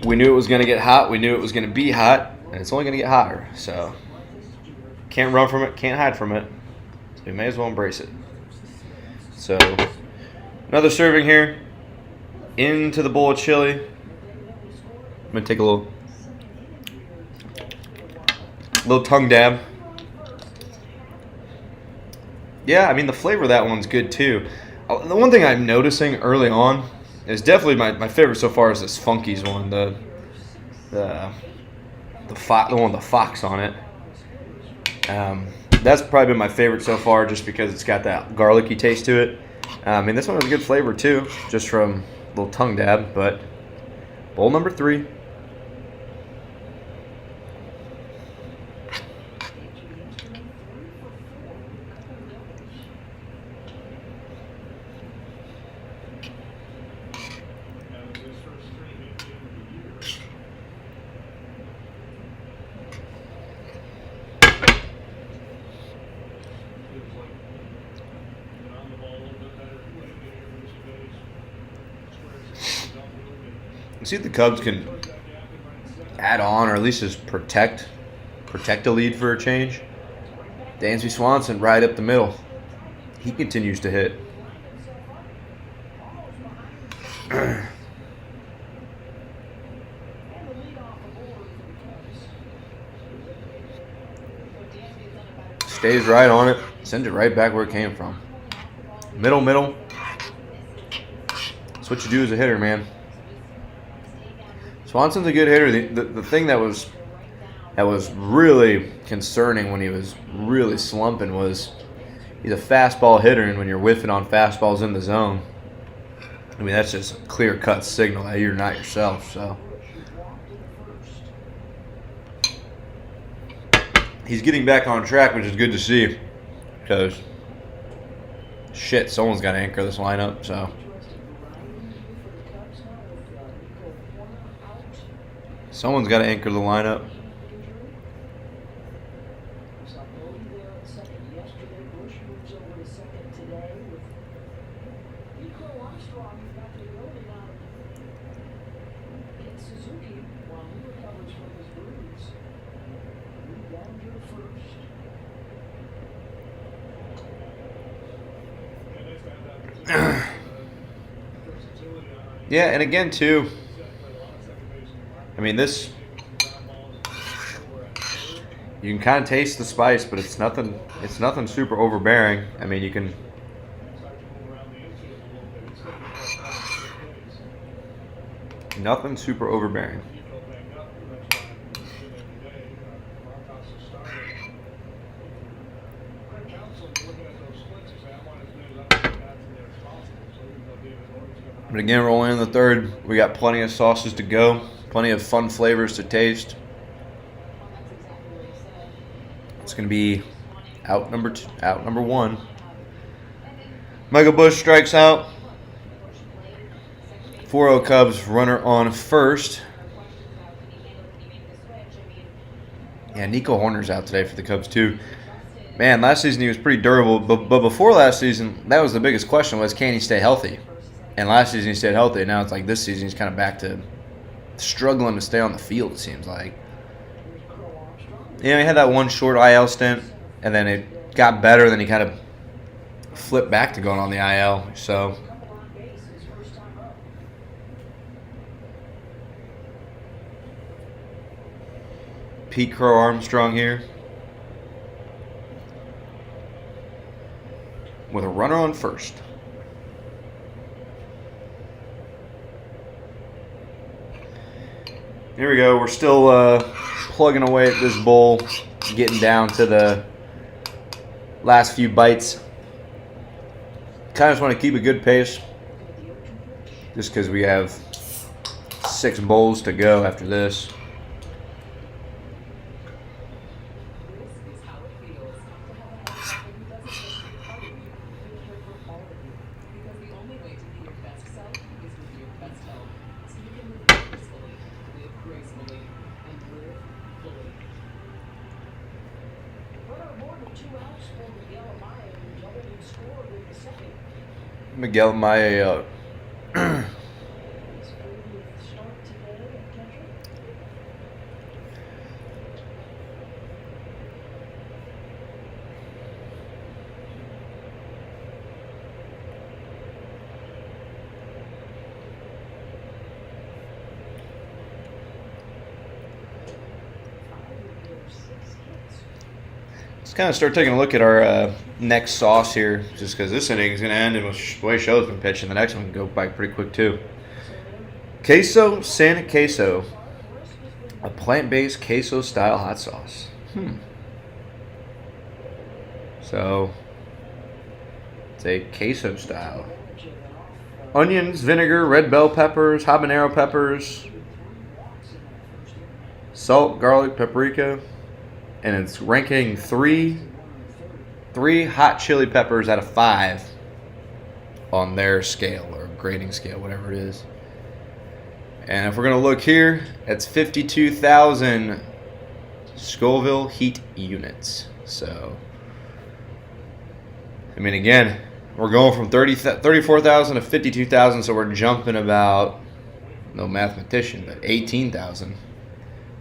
we knew it was going to get hot. We knew it was going to be hot, and it's only going to get hotter. So can't run from it, can't hide from it. So we may as well embrace it. So another serving here into the bowl of chili. I'm going to take a little tongue dab. Yeah, I mean, the flavor of that one's good too. The one thing I'm noticing early on is definitely my favorite so far is this Funky's one, the one with the fox on it. That's probably been my favorite so far just because it's got that garlicky taste to it. I mean, this one has a good flavor too, just from a little tongue dab, but bowl number 3. See if the Cubs can add on, or at least just protect a lead for a change. Dansby Swanson right up the middle. He continues to hit. Stays right on it. Sends it right back where it came from. Middle. That's what you do as a hitter, man. Swanson's a good hitter. The thing that was really concerning when he was really slumping was he's a fastball hitter, and when you're whiffing on fastballs in the zone, I mean, that's just a clear-cut signal that you're not yourself. So he's getting back on track, which is good to see, because shit, someone's got to anchor this lineup. So someone's got to anchor the lineup. Yeah, and again too, I mean, this, you can kind of taste the spice, but it's nothing super overbearing. I mean, you can, nothing super overbearing. But again, rolling in the third, we got plenty of sauces to go, plenty of fun flavors to taste. It's going to be out number one. Mega Bush strikes out. 4-0 Cubs, runner on first. Yeah, Nico Horner's out today for the Cubs too. Man, last season he was pretty durable, but before last season, that was the biggest question, was can he stay healthy? And last season he stayed healthy. Now it's like this season he's kind of back to struggling to stay on the field, it seems like. You know, he had that one short IL stint, and then it got better, then he kind of flipped back to going on the IL. So Pete Crow Armstrong here with a runner on first. Here we go. We're still plugging away at this bowl, getting down to the last few bites. Kind of just want to keep a good pace, just because we have 6 bowls to go after this. Miguel Maya. Let's kind of start taking a look at our next sauce here, just because this inning is going to end, and the way Show's been pitching, the next one can go by pretty quick too. Queso San Queso, a plant-based queso-style hot sauce. So it's a queso style. Onions, vinegar, red bell peppers, habanero peppers, salt, garlic, paprika. And it's ranking three hot chili peppers out of 5 on their scale, or grading scale, whatever it is. And if we're going to look here, it's 52,000 Scoville heat units. So, I mean, again, we're going from 34,000 to 52,000, so we're jumping about no mathematician, but 18,000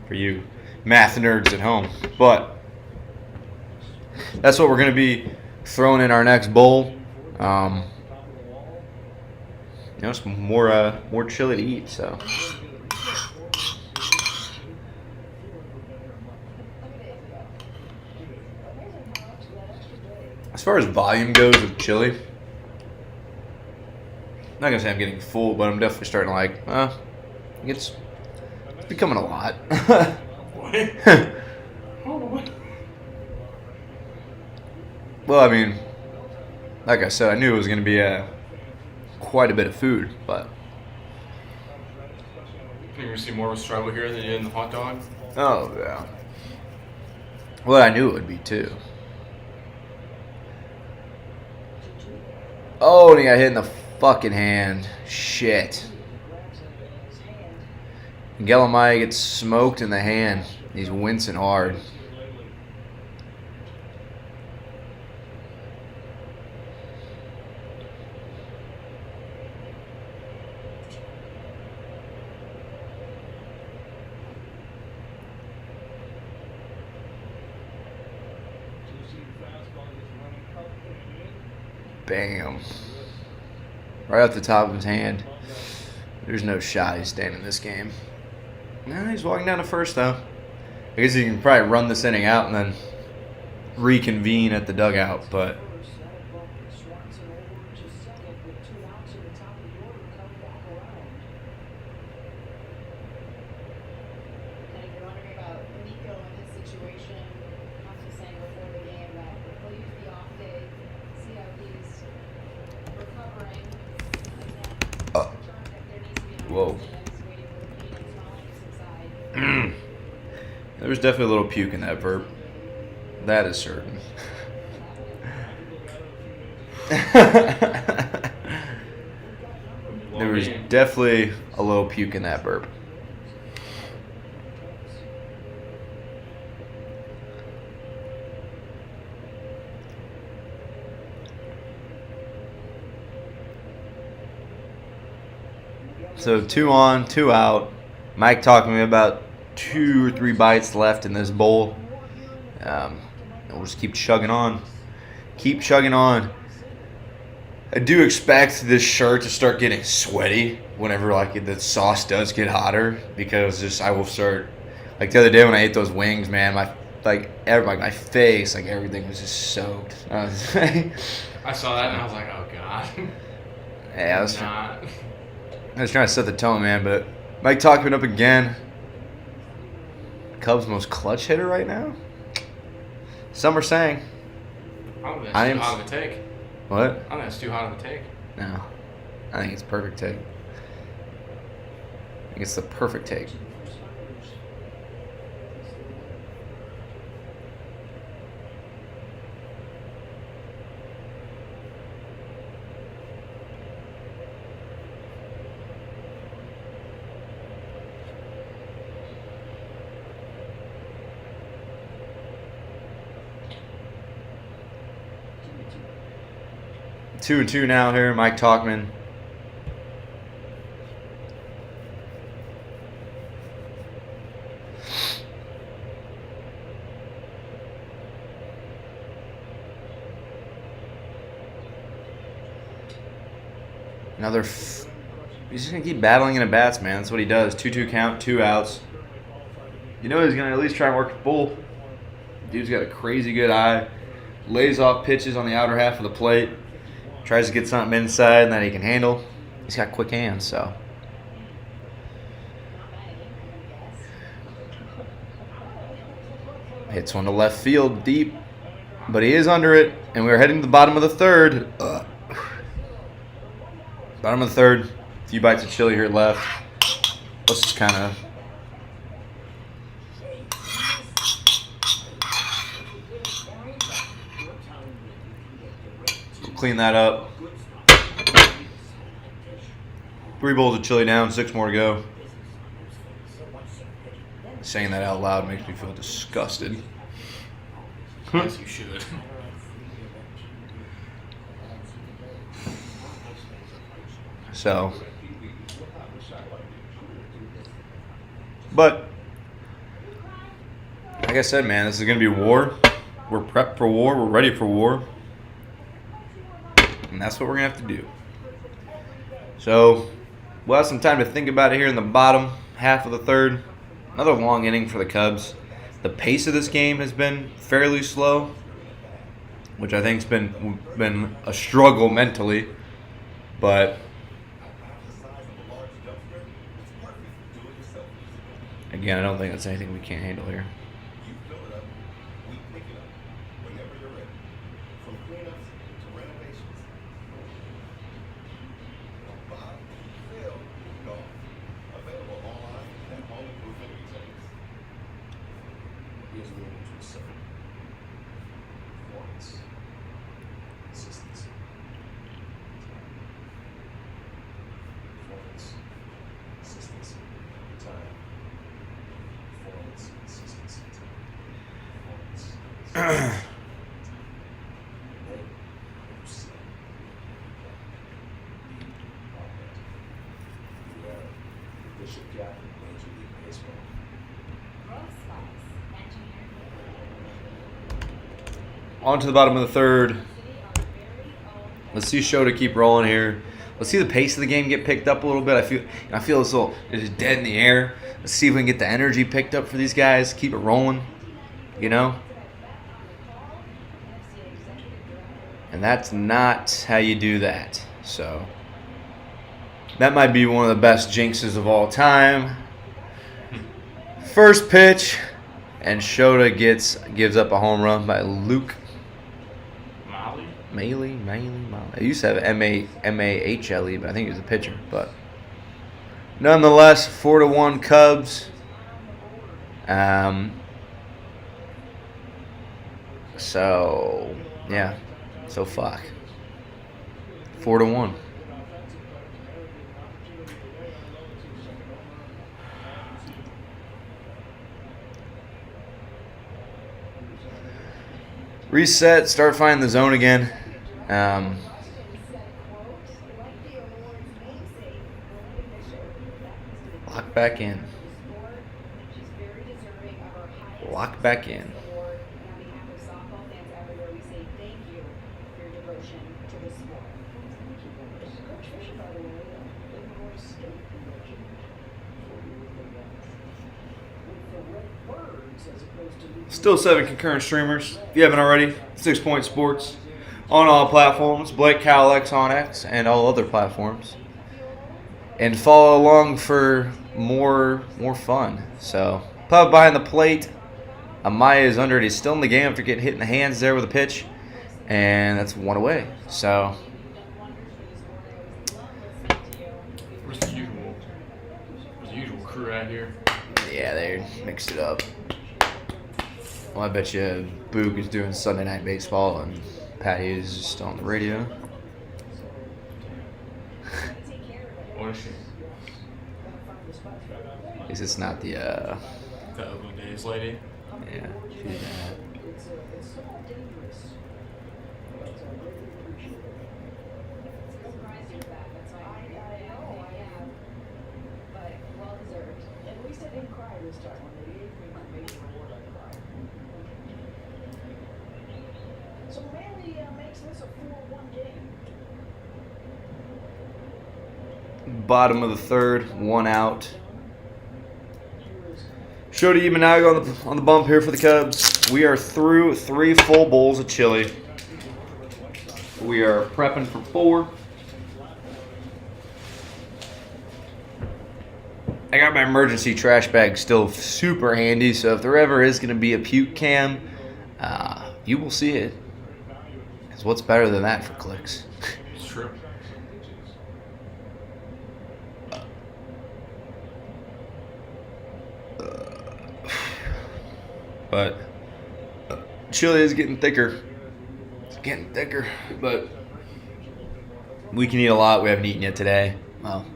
for you math nerds at home. But that's what we're going to be throwing in our next bowl. It's more chili to eat. So as far as volume goes with chili, I'm not gonna say I'm getting full, but I'm definitely starting to like. It's becoming a lot. Well, I mean, like I said, I knew it was going to be quite a bit of food, but. You're going to see more of a struggle here than you did in the hot dog? Oh, yeah. Well, I knew it would be, too. Oh, and he got hit in the fucking hand. Shit. Gellamaya gets smoked in the hand. He's wincing hard. Bam. Right off the top of his hand. There's no shot he's staying in this game. No, he's walking down to first, though. I guess he can probably run this inning out and then reconvene at the dugout, but. Whoa. There was definitely a little puke in that burp. That is certain. There was definitely a little puke in that burp. So 2 on, 2 out. Mike talked to me about 2 or 3 bites left in this bowl. We'll just keep chugging on. Keep chugging on. I do expect this shirt to start getting sweaty whenever the sauce does get hotter, because I will start, like the other day when I ate those wings, man, my face, everything was just soaked. I saw that and I was like, oh god. Yeah, I was trying to set the tone, man, but Mike talked it up again. Cubs' most clutch hitter right now? Some are saying. I don't think that's too hot of a take. What? I don't think that's too hot of a take. No. I think it's perfect take. I think it's the perfect take. Two and two now here, Mike Talkman. He's just going to keep battling in the bats, man. That's what he does. 2-2 count, 2 outs. You know he's going to at least try and work the bull. Dude's got a crazy good eye. Lays off pitches on the outer half of the plate. Tries to get something inside that he can handle. He's got quick hands, so. Hits one to left field deep. But he is under it, and we're heading to the bottom of the third. Bottom of the third. A few bites of chili here left. Let's just kind of. Clean that up. 3 bowls of chili down, 6 more to go. Saying that out loud makes me feel disgusted. Yes, you should. So, But like I said, man, this is gonna be war. We're prepped for war. We're ready for war, and that's what we're gonna have to do. So we'll have some time to think about it here in the bottom half of the third. Another long inning for the Cubs. The pace of this game has been fairly slow, which I think's been a struggle mentally, but again, I don't think that's anything we can't handle here. On to the bottom of the third. Let's see Shota keep rolling here. Let's see the pace of the game get picked up a little bit. I feel this little it's dead in the air. Let's see if we can get the energy picked up for these guys. Keep it rolling, you know. And that's not how you do that. So that might be one of the best jinxes of all time. First pitch, and Shota gives up a home run by Luke Mahle. I used to have M-A-H-L-E, but I think he was a pitcher. But nonetheless, 4-1 Cubs. So yeah, so fuck. 4-1. Reset, start finding the zone again. Lock back in. Lock back in. Still 7 concurrent streamers. If you haven't already, 6 Point Sports on all platforms. Blake Cowlex on X and all other platforms. And follow along for more fun. So, Pub behind the plate. Amaya is under it. He's still in the game after getting hit in the hands there with a pitch. And that's 1 away. So, Where's the usual crew out here? yeah, they mixed it up. Well, I bet you Boog is doing Sunday Night Baseball and Patty is just on the radio. What is she? Is this not the, The Ugly Days lady? yeah, she's At least I didn't cry this time. When they gave me my major award, I cried. So Manly makes this a 4-1 game. bottom of the third, 1 out. Shota Imanaga on the bump here for the Cubs. We are through 3 full bowls of chili. We are prepping for 4. I got my emergency trash bag still super handy, so if there ever is going to be a puke cam, you will see it. Because what's better than that for clicks? It's true. But chili is getting thicker. It's getting thicker, but we can eat a lot. We haven't eaten yet today. Well,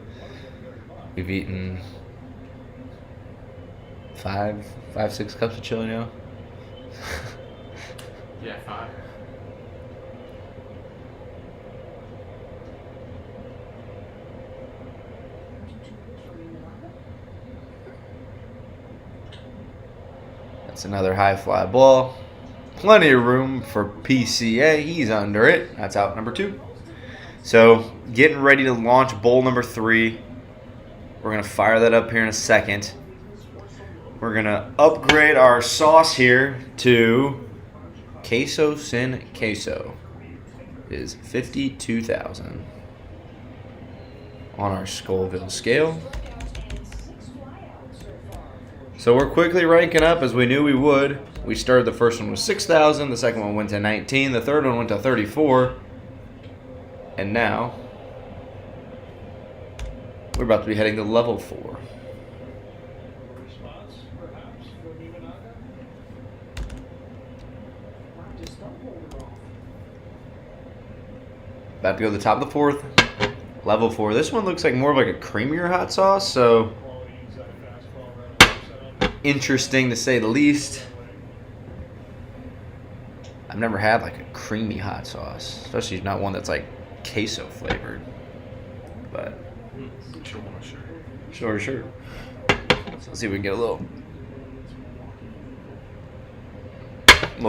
we've eaten 6 cups of chili now. Yeah, 5. It's another high fly ball. Plenty of room for PCA. He's under it. That's out number 2. So getting ready to launch bowl number 3. We're going to fire that up here in a second. We're going to upgrade our sauce here to queso sin queso. It is 52,000 on our Scoville scale. So we're quickly ranking up as we knew we would. We started the first one with 6,000. The second one went to 19. The third one went to 34. And now we're about to be heading to level 4. Response, perhaps, from Imanaga? Just don't hold it off. About to go to the top of the 4th. Level 4. This one looks like more of like a creamier hot sauce, so Quality inside fastball, rather than interesting to say the least. I've never had like a creamy hot sauce, especially not one that's like queso flavored. But sure. So let's see if we can get a little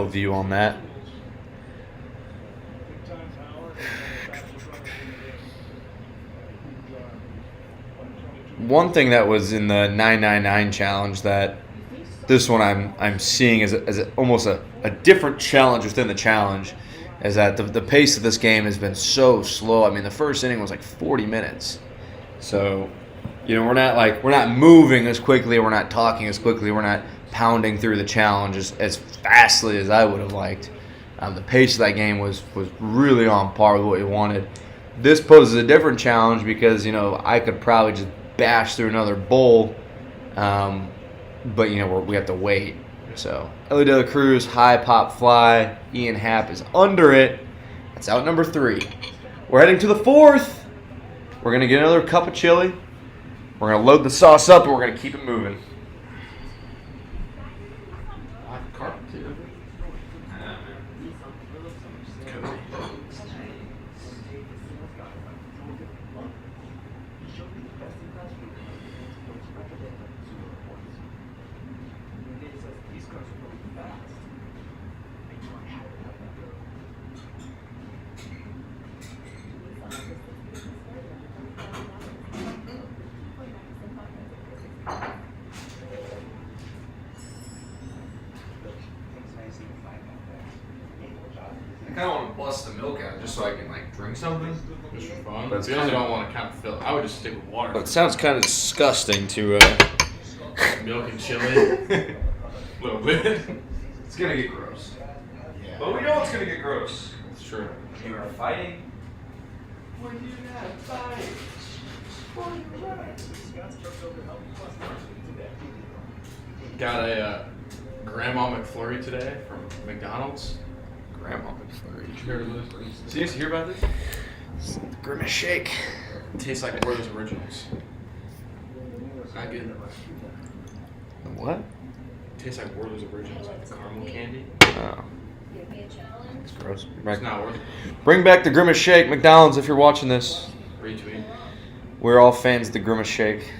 view on that. big time power. One thing that was in the 999 challenge that this one I'm seeing as almost a different challenge within the challenge is that the pace of this game has been so slow. I mean, the first inning was like 40 minutes. So, you know, we're not moving as quickly, we're not talking as quickly, we're not pounding through the challenge as fastly as I would have liked. The pace of that game was really on par with what we wanted. This poses a different challenge because, you know, I could probably just bash through another bowl, but, you know, we have to wait. So, Ellie De La Cruz, high pop fly. Ian Happ is under it. That's out number 3. We're heading to the 4th. We're going to get another cup of chili. We're going to load the sauce up, and we're going to keep it moving. Carpet too. Cozy. I kind of want to bust the milk out just so I can, like, drink something. Just for fun. But it's We also kinda- don't want to kind of fill. I would just stick with water. But it sounds kind of disgusting to, Milk and chili. A little bit. It's going to get gross. But we know it's going to get gross. It's true. You are fighting. When you're not fighting. Got a Grandma McFlurry today from McDonald's. Grandma McFlurry. Did you hear of this? Did you guys hear about this? Grimace shake. It tastes like Werther's Originals. Not good. What? It tastes like Werther's Originals, like the caramel candy. Oh. It's gross. It's not worth it. Bring back the Grimace shake, McDonald's, if you're watching this. Retweet. We're all fans of the Grimace shake.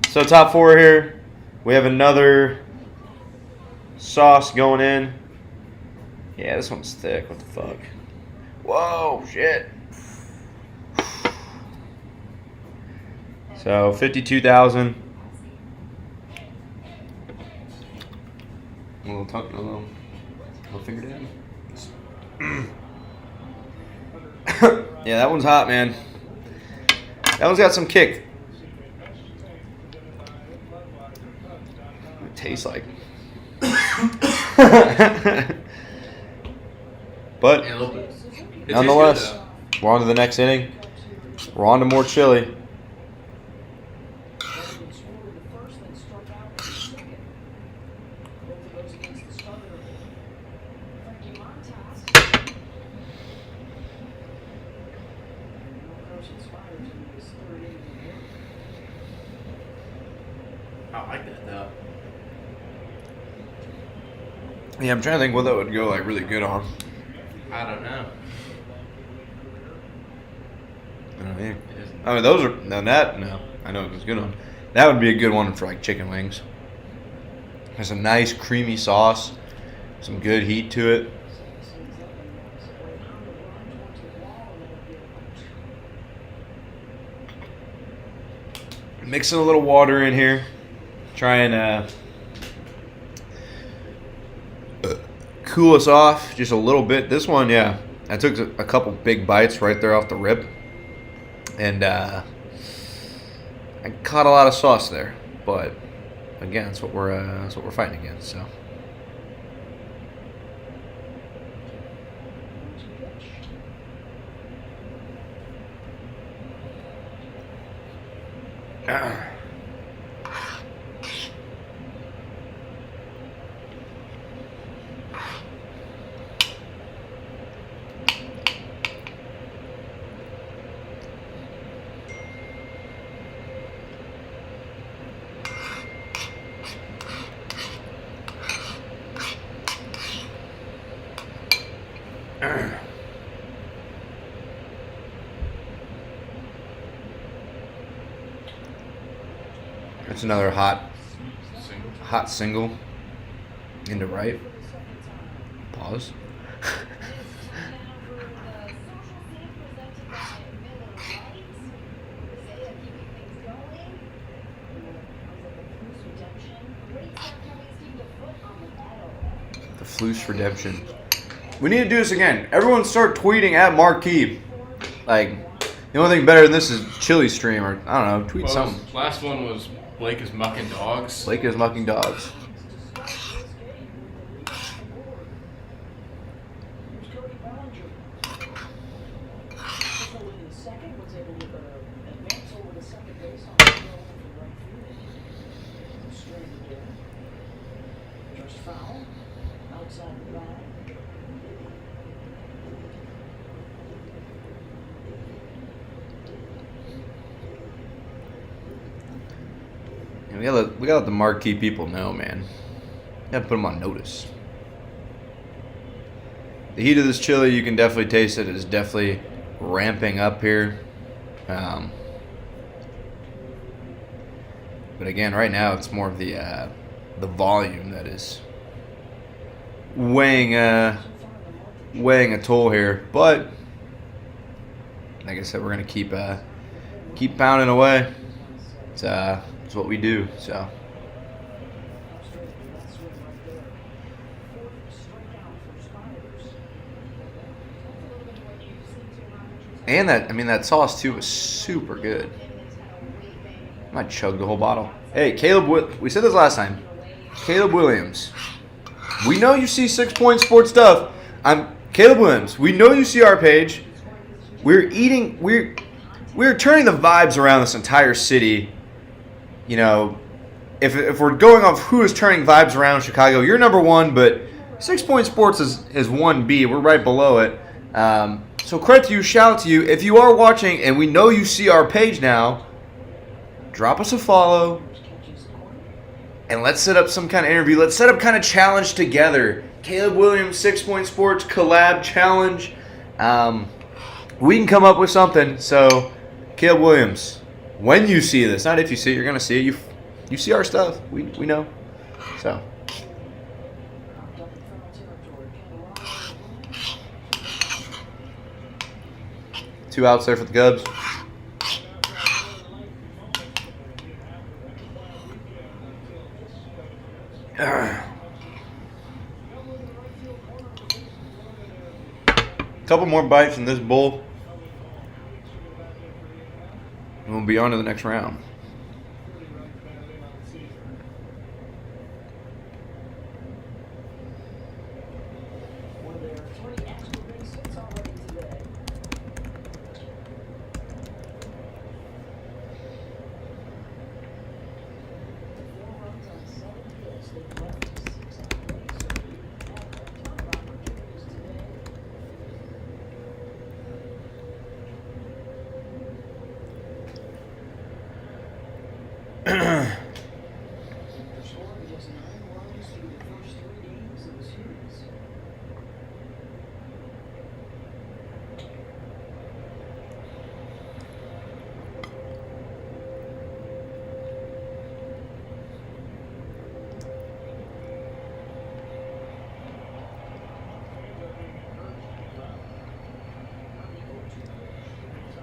So top 4 here. We have another sauce going in. Yeah, this one's thick. What the fuck? Whoa, shit. So 52,000. A little finger down. Yeah, that one's hot, man. That one's got some kick. It tastes like. But And a little bit. It nonetheless, tastes good, we're on to the next inning. We're on to more chili. Logan scored in the first, then struck out in the second. Both of those against the starter. Frankie Montas. Coach inspired to his third inning of work. though. I like that though. Yeah, I'm trying to think what that would go like really good on. I don't know. I mean, those are no. I know it was good on. That would be a good one for like chicken wings. Has a nice creamy sauce, some good heat to it. Mixing a little water in here. Try and cool us off just a little bit. This one, yeah, I took a couple big bites right there off the rip, and I caught a lot of sauce there. But again, that's what we're fighting against. So. That's another hot single into right. Pause. The Floose Redemption. We need to do this again. Everyone start tweeting at Marquee. Like, the only thing better than this is Chili Stream, or I don't know, tweet something. Last one was Blake is mucking dogs. Blake is mucking dogs. We gotta let the Marquee people know, man. We gotta put them on notice. The heat of this chili, you can definitely taste it. It's definitely ramping up here. But again, right now it's more of the volume that is weighing a toll here. But like I said, we're gonna keep pounding away. It's what we do. So. And that sauce too was super good. I might chug the whole bottle. Hey, we said this last time. Caleb Williams. We know you see 6 Point Sports stuff. I'm Caleb Williams. We know you see our page. We're turning the vibes around this entire city. You know, if we're going off who is turning vibes around Chicago, you're number one, but 6 Point Sports is 1B. We're right below it. So credit to you, shout out to you. If you are watching and we know you see our page now, drop us a follow and let's set up some kind of interview. Let's set up kind of challenge together. Caleb Williams, 6 Point Sports collab challenge. We can come up with something. So, Caleb Williams, when you see this, not if you see it, you're going to see it. You see our stuff. We know. So. Two outs there for the Cubs. Couple more bites in this bowl, and we'll be on to the next round.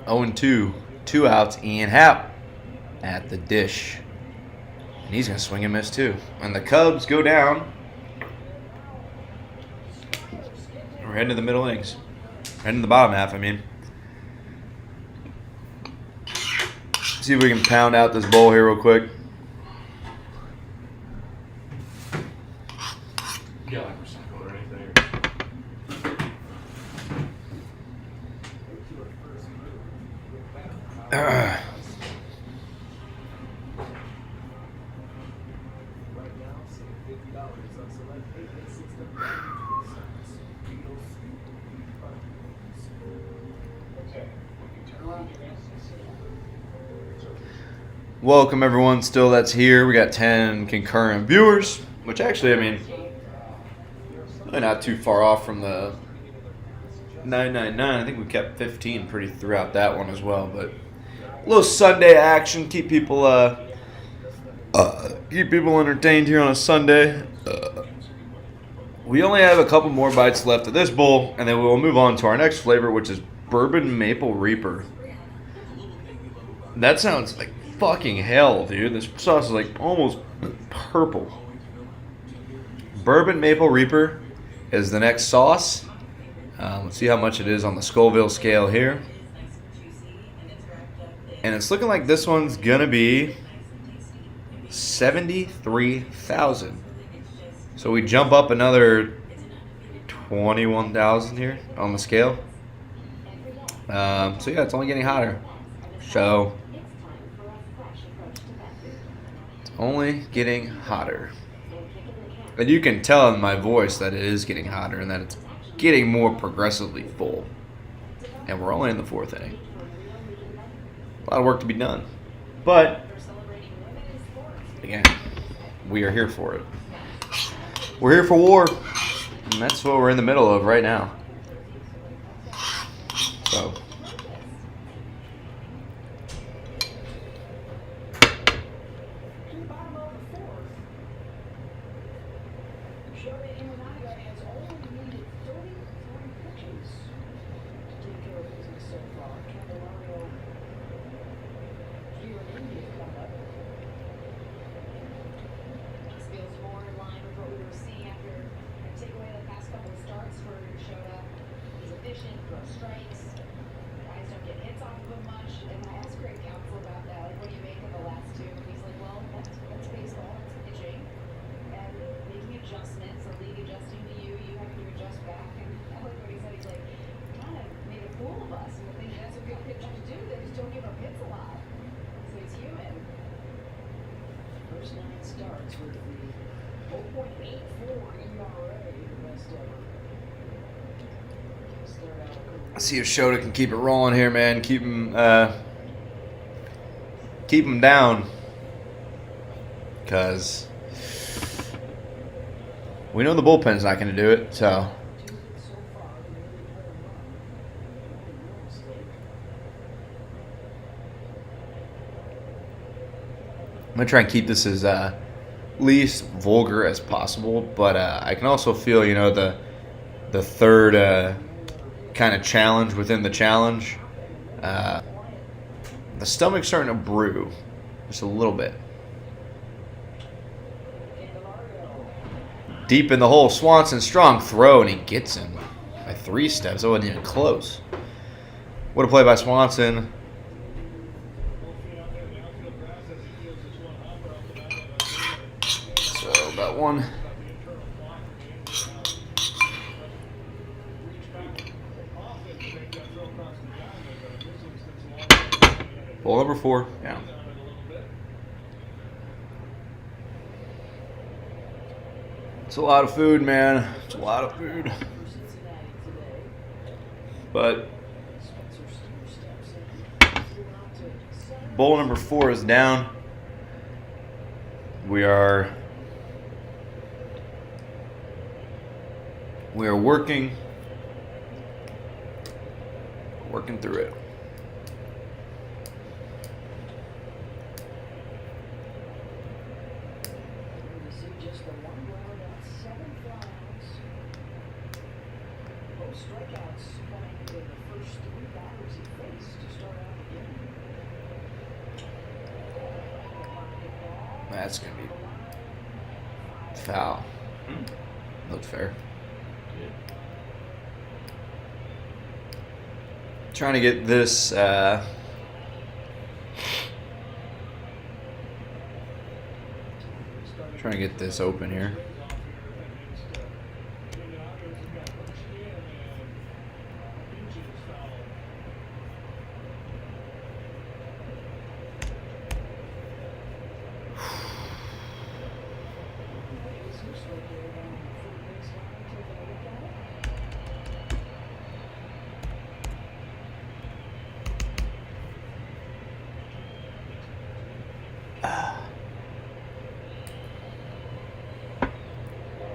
0-2. 2 outs. Ian Happ at the dish. And he's going to swing and miss too. And the Cubs go down. We're heading to the middle innings. Heading to the bottom half, I mean. See if we can pound out this bowl here real quick. Yeah, like recycle or anything. Welcome everyone still that's here. We got 10 concurrent viewers, which actually, I mean, really not too far off from the 999. I think we kept 15 pretty throughout that one as well. But a little Sunday action, keep people entertained here on a Sunday. We only have a couple more bites left of this bowl, and then we'll move on to our next flavor, which is Bourbon Maple Reaper. That sounds like fucking hell, dude. This sauce is like almost purple. Bourbon Maple Reaper is the next sauce. Let's see how much it is on the Scoville scale here. And it's looking like this one's gonna be 73,000. So we jump up another 21,000 here on the scale. So yeah, it's only getting hotter. So it's only getting hotter. And you can tell in my voice that it is getting hotter and that it's getting more progressively full. And we're only in the 4th inning. A lot of work to be done. But again, we are here for it. We're here for war. And that's what we're in the middle of right now. So let's see if Shota can keep it rolling here, man. Keep him down. Because we know the bullpen's not going to do it, so. I'm going to try and keep this as least vulgar as possible, but I can also feel, you know, the third kind of challenge within the challenge. The stomach's starting to brew just a little bit. Deep in the hole, Swanson, strong throw, and he gets him by 3 steps. It wasn't even close. What a play by Swanson. So about one. Ball number 4, down. It's a lot of food, man. It's a lot of food. But bowl number 4 is down. We are working through it. strikeouts coming in the first three batters he faced to start out the game. That's gonna be foul. Looked fair. Trying to get this. Trying to get this open here.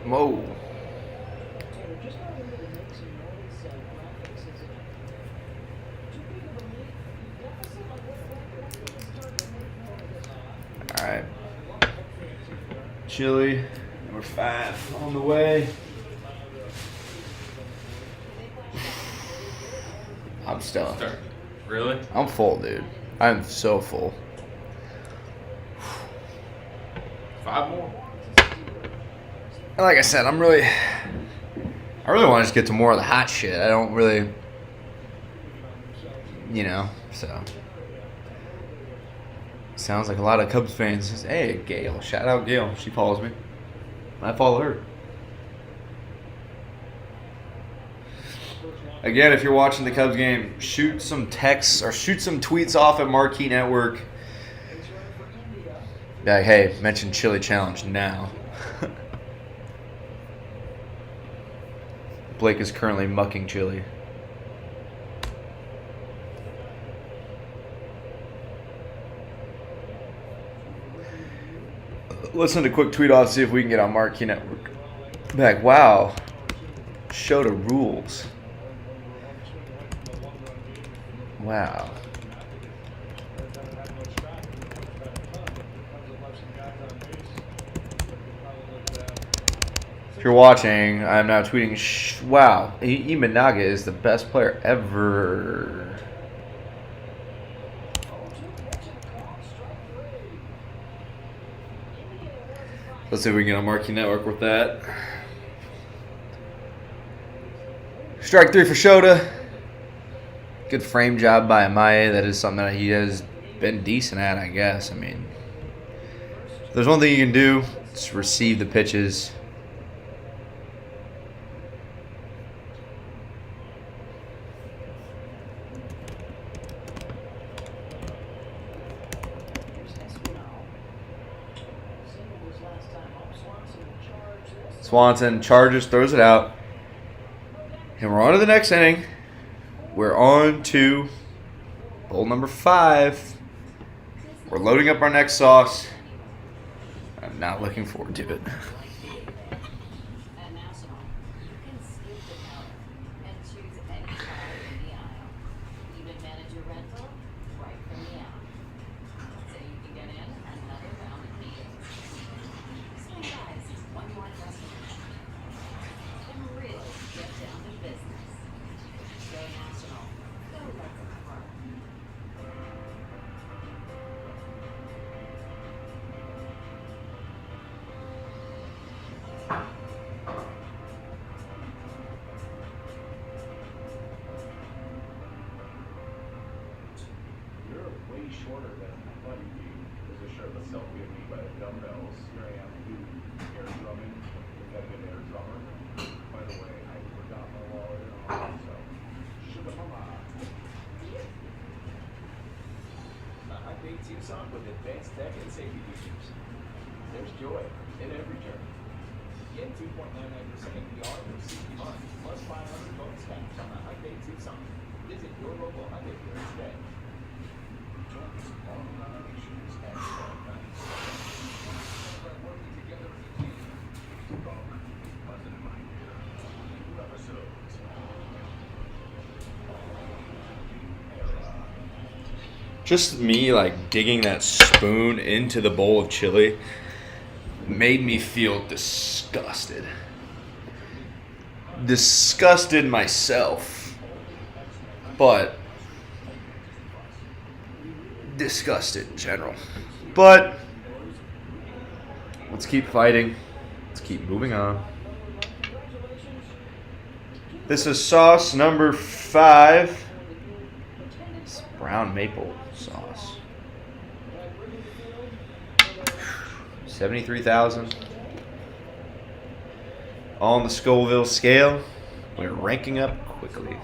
Whoa. All right. Chili, number 5 on the way. I'm stuffed. Really? I'm full, dude. I'm so full. 5 more? And like I said, I really want to just get to more of the hot shit. I don't really, so. Sounds like a lot of Cubs fans. Hey, Gail. Shout out Gail. She follows me. I follow her. Again, if you're watching the Cubs game, shoot some texts or shoot some tweets off at Marquee Network. Be like, hey, mention Chili Challenge now. Blake is currently mucking chili. Let's send a quick tweet off, see if we can get on Marquee Network. Back, wow. Show the rules. Wow. If you're watching, I'm now tweeting, wow, Imanaga is the best player ever. Let's see if we can get on Marquee Network with that. Strike 3 for Shota. Good frame job by Amaye. That is something that he has been decent at, I guess. I mean, if there's one thing you can do, it's receive the pitches. Swanson charges, throws it out. And we're on to the next inning. We're on to bowl number 5. We're loading up our next sauce. I'm not looking forward to it. Shorter than I thought you'd be. There's a shirt with selfie of me by the dumbbells. Here I am, air drumming. We've got a good air drummer. By the way, I forgot my wallet at home, so sugar mama. A high-grade Tucson with advanced tech and safety features. There's joy in every journey. Get 2.99% APR for 60 months, plus 500 bonus cash on a high-grade Tucson. Visit your local Hyundai dealer today. Just me like digging that spoon into the bowl of chili made me feel disgusted. disgusted myself, but disgusted in general. But let's keep fighting. Let's keep moving on. This is sauce number 5. It's brown maple sauce. 73,000. On the Scoville scale, we're ranking up quickly.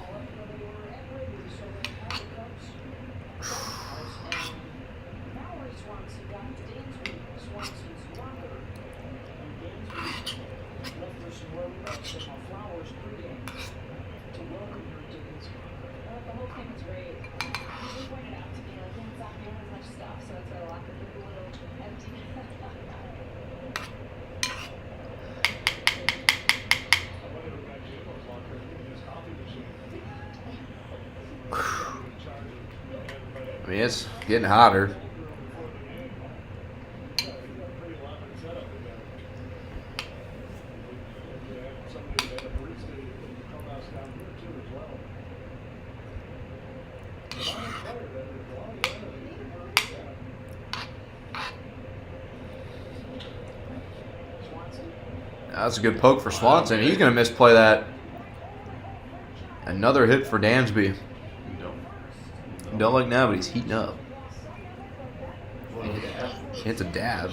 I mean, it's getting hotter. That's a good poke for Swanson. He's going to misplay that. Another hit for Dansby. Don't look now, but he's heating up. Hits a dab.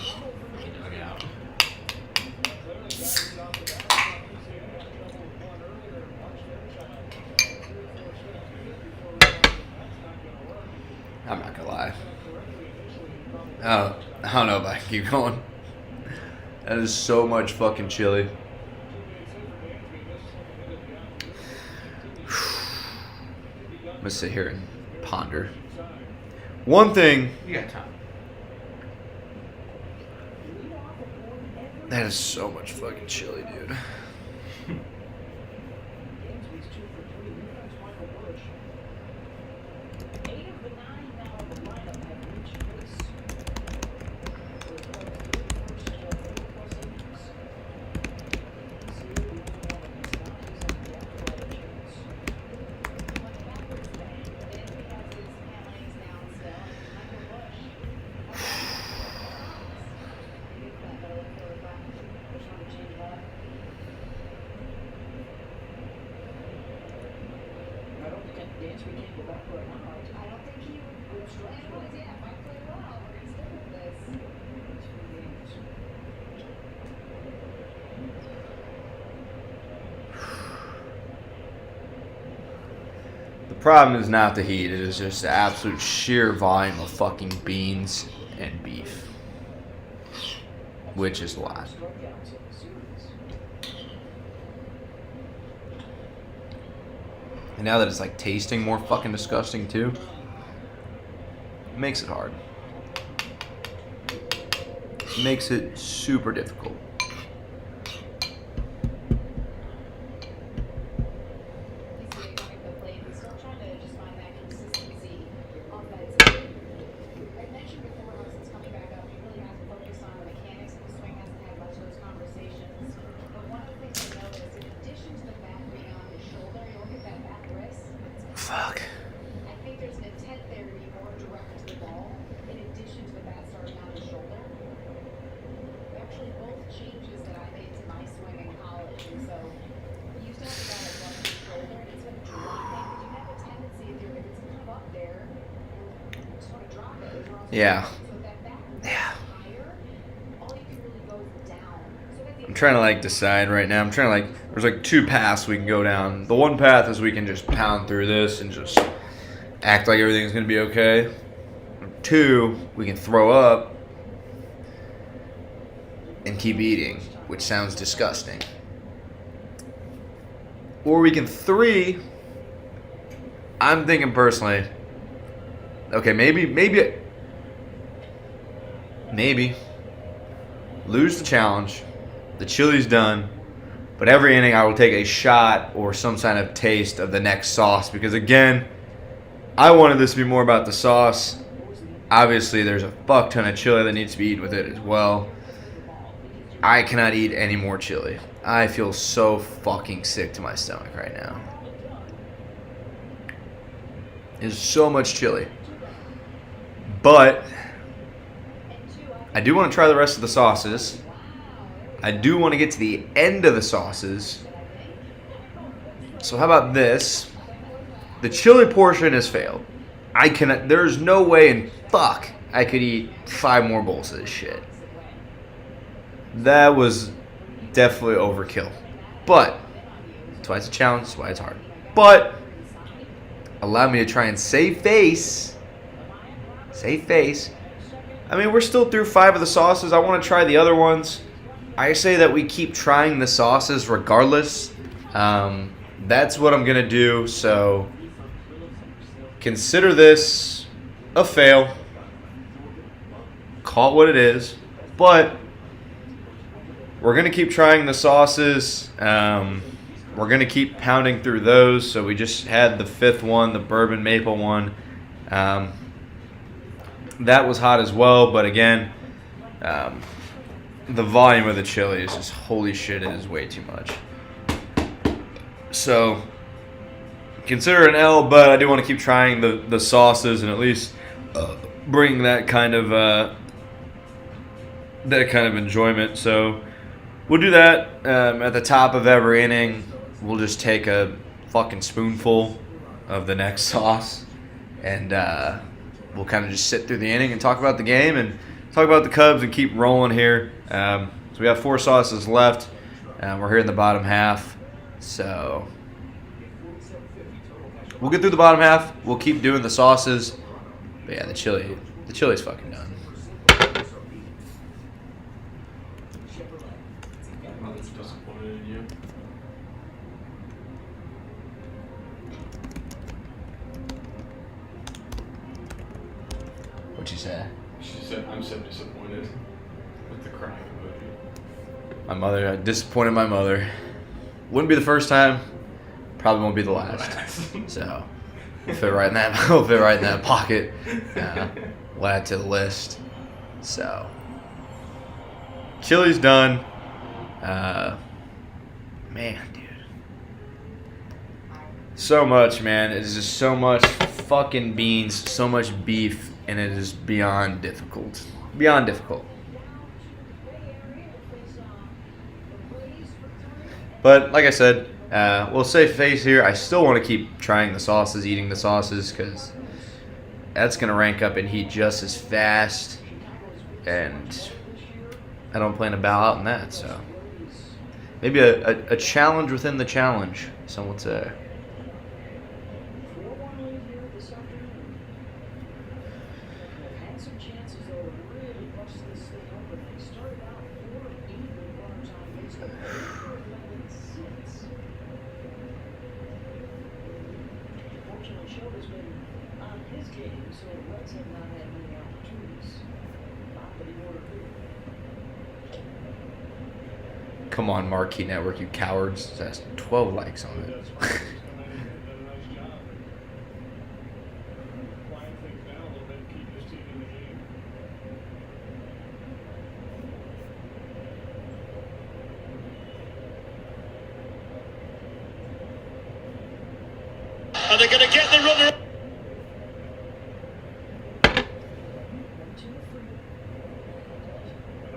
I'm not gonna lie. I don't know if I can keep going. That is so much fucking chili. I'm gonna sit here and ponder. One thing. You got time. That is so much fucking chili, dude. The problem is not the heat, it is just the absolute sheer volume of fucking beans and beef. Which is a lot. And now that it's like tasting more fucking disgusting too, it makes it hard. It makes it super difficult. Fuck. I think there's an intent there to be more direct to the ball, in addition to the bat starting on his shoulder. Actually, both changes that I made to my swing in college, and so you used to have the bat above your shoulder, and it's been dropping. But you have a tendency, if it's kind of up there, you just want to drop it. Yeah. So that bat Yeah. higher, all you can really go is down. So that's the I'm trying to like decide right now. I'm trying to like, there's like 2 paths we can go down. The one path is we can just pound through this and just act like everything's gonna be okay. 2, we can throw up and keep eating, which sounds disgusting. Or we can 3, I'm thinking personally, okay, maybe lose the challenge. The chili's done. But every inning I will take a shot or some kind of taste of the next sauce. Because again, I wanted this to be more about the sauce. Obviously, there's a fuck ton of chili that needs to be eaten with it as well. I cannot eat any more chili. I feel so fucking sick to my stomach right now. There's so much chili. But I do want to try the rest of the sauces. I do want to get to the end of the sauces. So how about this? The chili portion has failed. There's no way in fuck I could eat 5 more bowls of this shit. That was definitely overkill. But that's why it's a challenge, that's why it's hard. But allow me to try and save face. Save face. I mean, we're still through 5 of the sauces. I want to try the other ones. I say that we keep trying the sauces regardless. That's what I'm going to do. So consider this a fail. Call it what it is. But we're going to keep trying the sauces. We're going to keep pounding through those. So we just had the 5th one, the bourbon maple one. That was hot as well. But again, the volume of the chili is just, holy shit, it is way too much. So consider an L, but I do want to keep trying the sauces and at least bring that kind of enjoyment. So we'll do that at the top of every inning. We'll just take a fucking spoonful of the next sauce, and we'll kind of just sit through the inning and talk about the game and talk about the Cubs and keep rolling here. So we have 4 sauces left. We're here in the bottom half. So we'll get through the bottom half. We'll keep doing the sauces. But yeah, the chili's fucking done. I'm disappointed in you. What'd you say? She said, I'm so disappointed with the crying emoji. My mother. I disappointed my mother. Wouldn't be the first time. Probably won't be the last. So we'll fit right in that. We'll fit right in that pocket. We'll add to the list. So chili's done. Man, dude. So much, man. It's just so much fucking beans, so much beef, and it is beyond difficult. Beyond difficult. But like I said, we'll save face here. I still want to keep trying the sauces, eating the sauces, because that's going to rank up in heat just as fast. And I don't plan to bow out in that. So maybe a challenge within the challenge, some would say. Come on, Marquee Network, you cowards. That's 12 likes on it. Are they going to get the runner?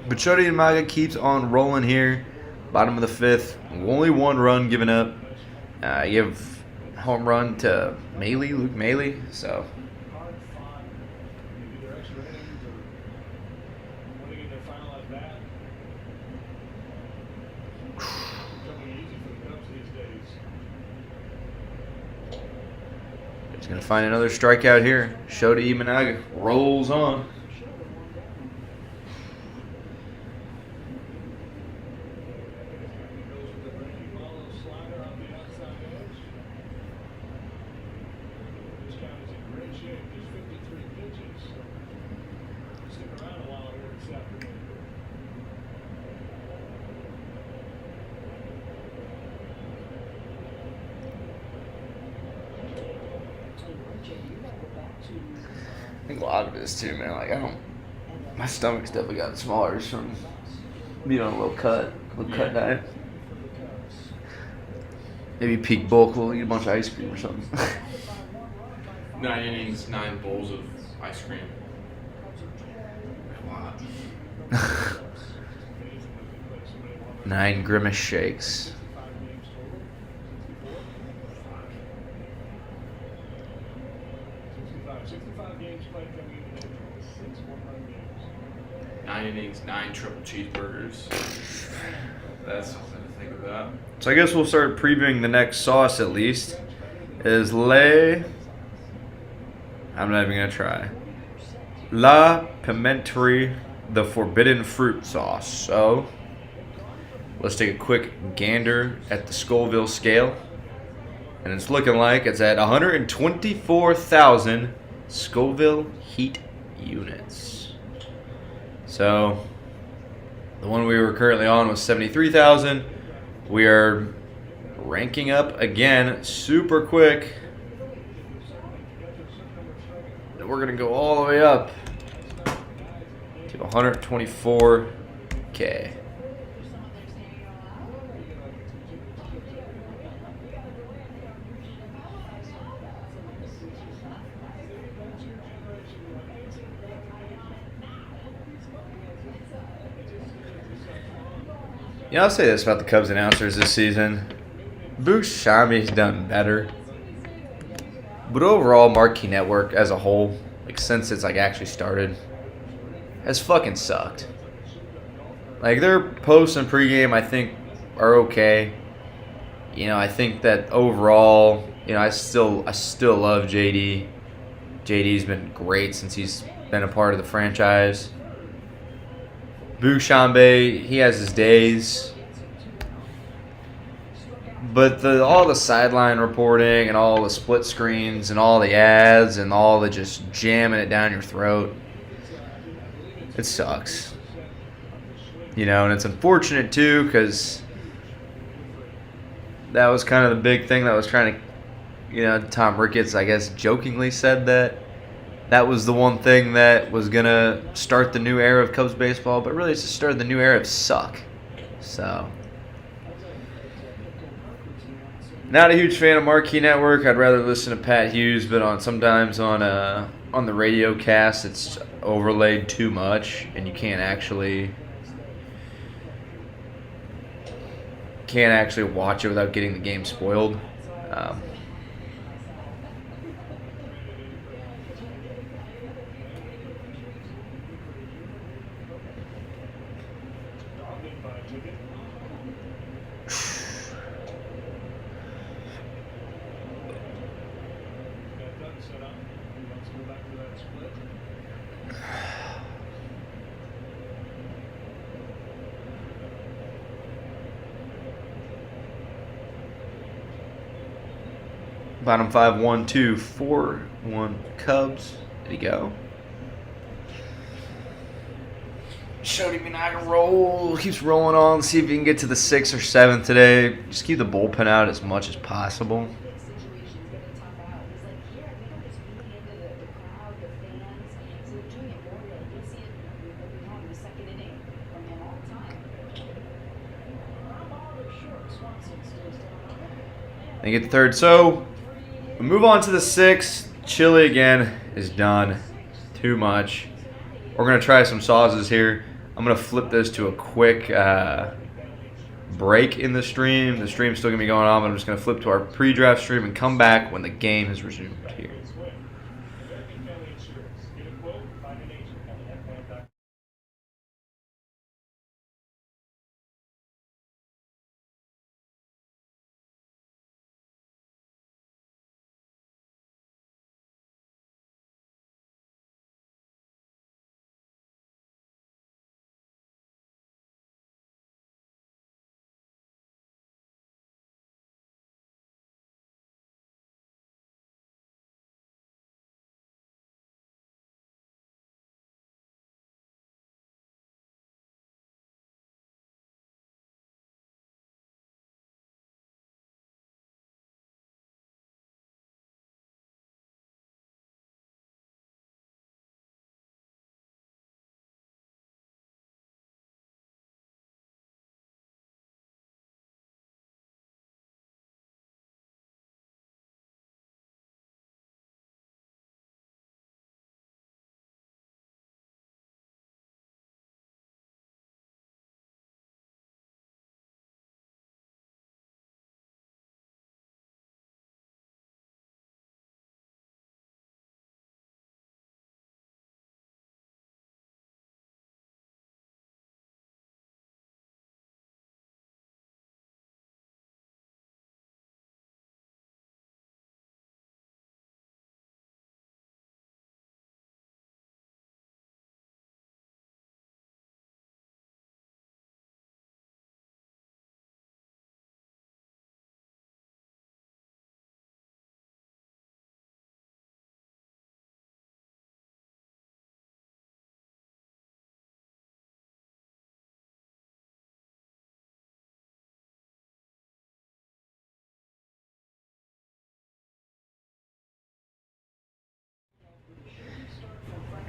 But Shody and Maga keeps on rolling here. Bottom of the 5th. Only 1 run given up. You have home run to Luke Maley. So he's going to find another strikeout here. Shody Imanaga rolls on. I think a lot of it is too, man. Like my stomach's definitely gotten smaller just from being on a little cut diet. Maybe peak bulk. We'll eat a bunch of ice cream or something. 9 innings, 9 bowls of ice cream. A lot. 9 grimace shakes. 65 games played coming into the 6 100 games. 9 innings, 9 triple cheeseburgers. That's something to think about. So I guess we'll start previewing the next sauce at least. Is Le... I'm not even going to try. La Pimenterie, the Forbidden Fruit Sauce. So, let's take a quick gander at the Scoville scale. And it's looking like it's at 124,000 Scoville heat units. So, the one we were currently on was 73,000. We are ranking up again super quick. And we're going to go all the way up to 124K. Yeah, I'll say this about the Cubs announcers this season. Buscemi's done better. But overall, Marquee Network as a whole, like since it's like actually started, has fucking sucked. Like their post and pregame, I think, are okay. You know, I think that overall, you know, I still love JD. JD's been great since he's been a part of the franchise. Buscemi, he has his days. But all the sideline reporting and all the split screens and all the ads and all the just jamming it down your throat, it sucks. You know, and it's unfortunate too because that was kind of the big thing that was trying to, you know, Tom Ricketts, I guess, jokingly said that was the one thing that was going to start the new era of Cubs baseball, but really it's just started the new era of suck. So, not a huge fan of Marquee Network. I'd rather listen to Pat Hughes, but sometimes on the radio cast it's overlaid too much and you can't actually watch it without getting the game spoiled. Bottom 5, 1, 2, 4, 1 Cubs. There you go. Shody Minaga roll. Keeps rolling on. See if you can get to the 6th or 7th today. Just keep the bullpen out as much as possible. They get the 3rd. So, we move on to the 6th. Chili again is done. Too much. We're going to try some sauces here. I'm going to flip this to a quick break in the stream. The stream's still going to be going on, but I'm just going to flip to our pre-draft stream and come back when the game is resumed here.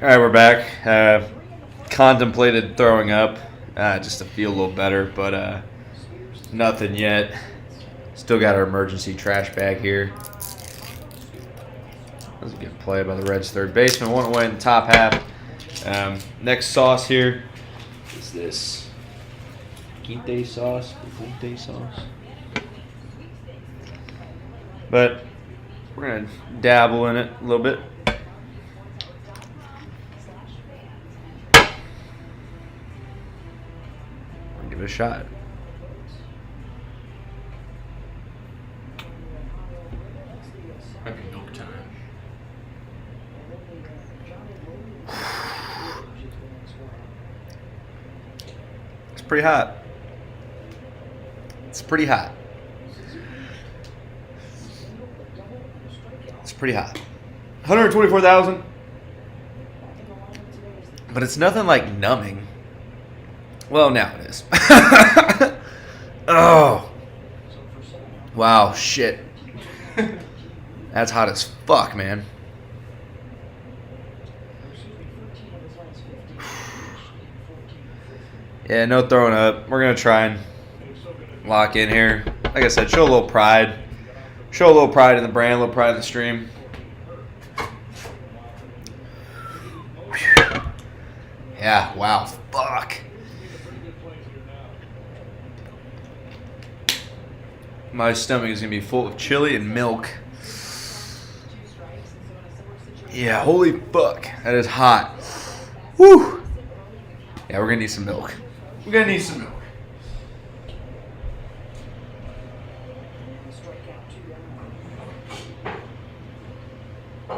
All right, we're back. Contemplated throwing up just to feel a little better, but nothing yet. Still got our emergency trash bag here. That was a good play by the Reds' third baseman. One away in the top half. Next sauce here is this Quinte sauce. But we're going to dabble in it a little bit. Give it a shot. Might be milk time. It's pretty hot. It's pretty hot. It's pretty hot. 124,000. But it's nothing like numbing. Well, now it is. Oh. Wow, shit. That's hot as fuck, man. Yeah, no throwing up. We're going to try and lock in here. Like I said, show a little pride. Show a little pride in the brand, a little pride in the stream. Yeah, wow, fuck. My stomach is going to be full of chili and milk. Yeah, holy fuck. That is hot. Woo. Yeah, we're going to need some milk. We're going to need some milk. I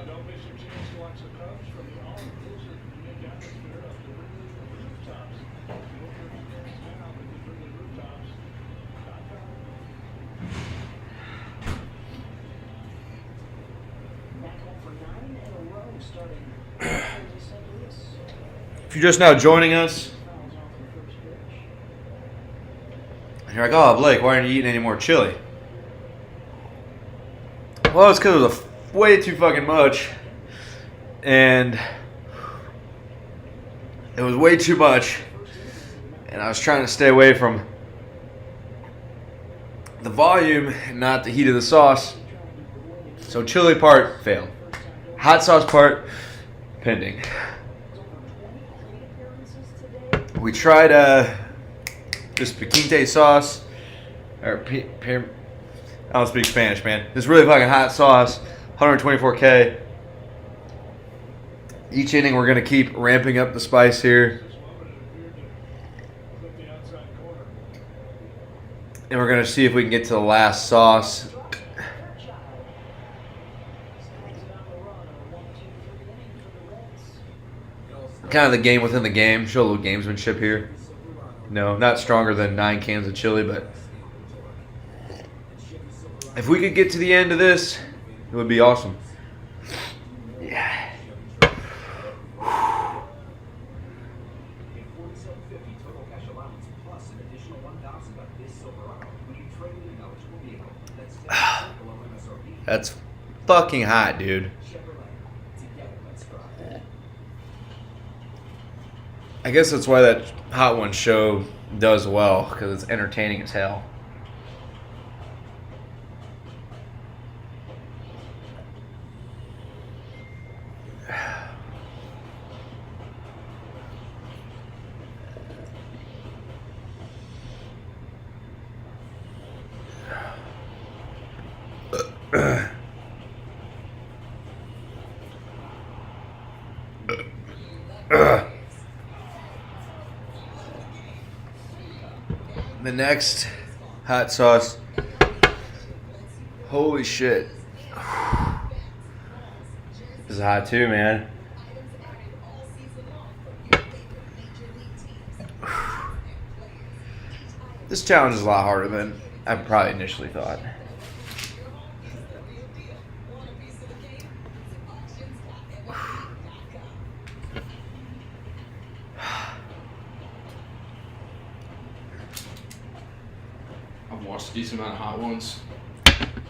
don't miss your chance to watch the Cubs from the all-inclusive unique atmosphere of the Wrigley rooftops. No further tickets now at the Wrigley rooftops.com. Back home for 9 in a row starting in St. Louis. If you're just now joining us, Fouls off the first pitch. and you're like, oh, Blake, why aren't you eating any more chili? Well, it's because it was way too fucking much. And it was way too much. And I was trying to stay away from the volume and not the heat of the sauce. So chili part failed. Hot sauce part pending. We tried this Quinte sauce. I don't speak Spanish, man. This really fucking hot sauce, 124K. Each inning, we're going to keep ramping up the spice here. Clip the outside corner. And we're going to see if we can get to the last sauce. Snags it on the run on a 1-2-3 inning for the Reds. Kind of the game within the game. Show a little gamesmanship here. No, not stronger than 9 cans of chili, but if we could get to the end of this, it would be awesome. Yeah. In 4750 total cash allowance plus an additional 1,000 on this Silverado when you trade in an eligible vehicle that's below MSRP. That's fucking hot, dude. Chevrolet. Together, let's drive. I guess that's why that Hot Ones show does well, because it's entertaining as hell. The next hot sauce. Holy shit. This is hot too, man. This challenge is a lot harder than I probably initially thought. I've watched a decent amount of Hot Ones.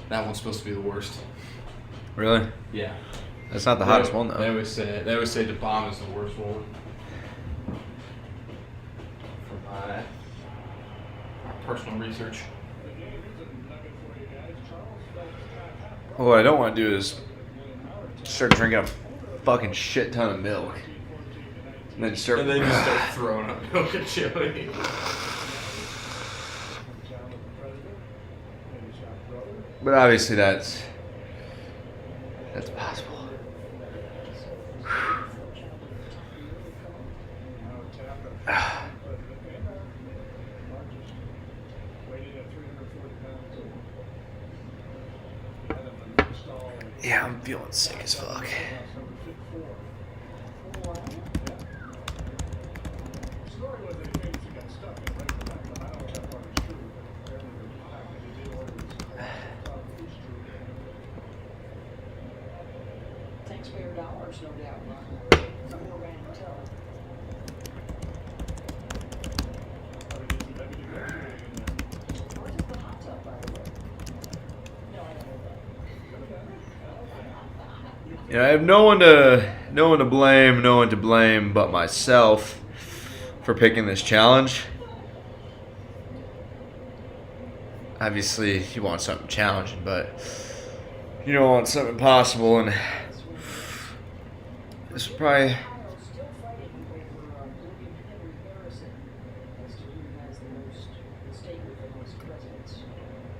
That one's supposed to be the worst. Really? Yeah. That's not the hottest one, They though. always say the bomb is the worst one. From my personal research. What I don't want to do is start drinking a fucking shit ton of milk. And then start. And then you start throwing up milk and chili. But obviously that's possible. Yeah, I'm feeling sick as fuck. Story was that he basically got stuck in right from that, but I don't know if that part is true, but apparently they're packed and they did order this fish true. Taxpayer dollars, no doubt. More ran to tell. I mean, it's maybe the grocery in there. Where's the hot tub, by the way? No, I don't know that. You know, I have no one to blame but myself for picking this challenge. Obviously, you want something challenging, but you don't want something possible, and this is probably. Ohio's still fighting over William Henry Harrison as to who has the state with the most presidents.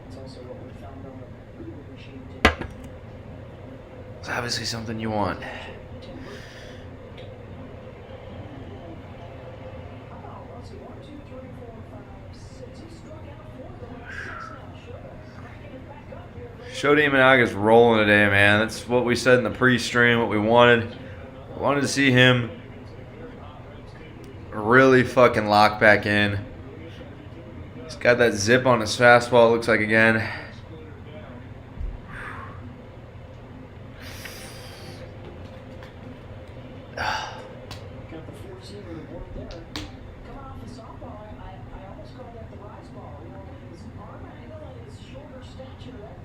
It's also what we found on the Google machine today. It's obviously something you want. Oh, let's see, 1, 2, 3, 4, 5, 6. He struck out 4 of the last 6 now. Sure. Bringing it back up here. Shodi Imanaga's rolling today, man. That's what we said in the pre-stream, what we wanted. We wanted to see him really fucking lock back in. He's got that zip on his fastball, it looks like, again. Got the 4-seamer to work there. Coming off the softball, I almost called that the rise ball. You know, his arm angle and his shoulder stature, that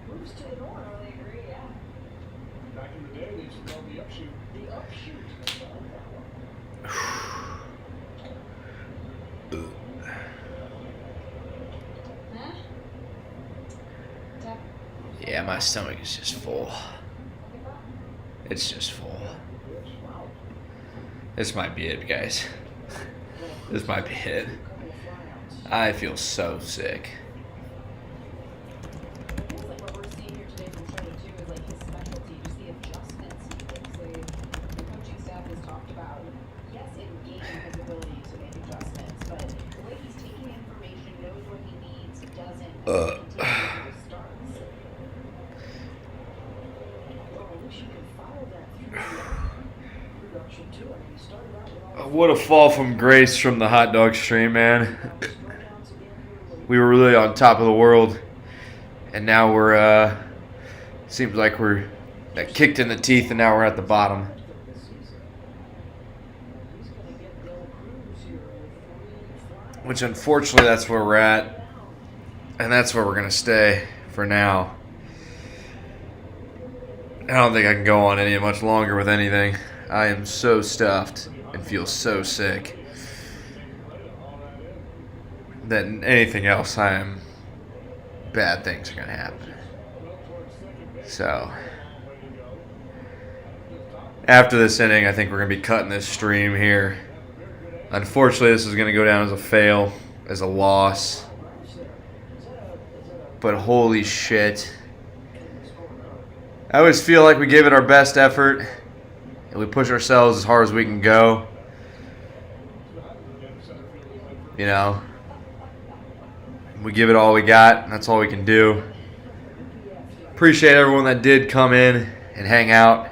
moves to the north. I agree, yeah. Back in the day, they used to call the upshoot. The upshoot. I like that one. Huh? Tap. Yeah, my stomach is just full. It's just full. Wow. This might be it, guys. This might be it. Couple of flyouts. I feel so sick. It feels like what we're seeing here today from Shota too is like his specialty, just the adjustments he makes. The coaching staff has talked about, yes, in game his ability to make adjustments, but the way he's taking information, knows what he needs, doesn't, and continues to starts. Well, I wish you could follow that through the production too. I mean, he started out with all What a fall from grace from the hot dog stream, man. strikeouts again here. We were really on top of the world, and now we're seems like we're kicked in the teeth, and now we're at the bottom. This season. He's going to get Del Cruz here with 3 flyouts. Which, unfortunately, that's where we're at, and that's where we're gonna stay for now. I don't think I can go on any much longer with anything. I am so stuffed and feel so sick that anything else, bad things are gonna happen. So after this inning, I think we're gonna be cutting this stream here. Unfortunately, this is gonna go down as a fail, as a loss. But holy shit. I always feel like we gave it our best effort and we push ourselves as hard as we can go. You know, we give it all we got, and that's all we can do. Appreciate everyone that did come in and hang out.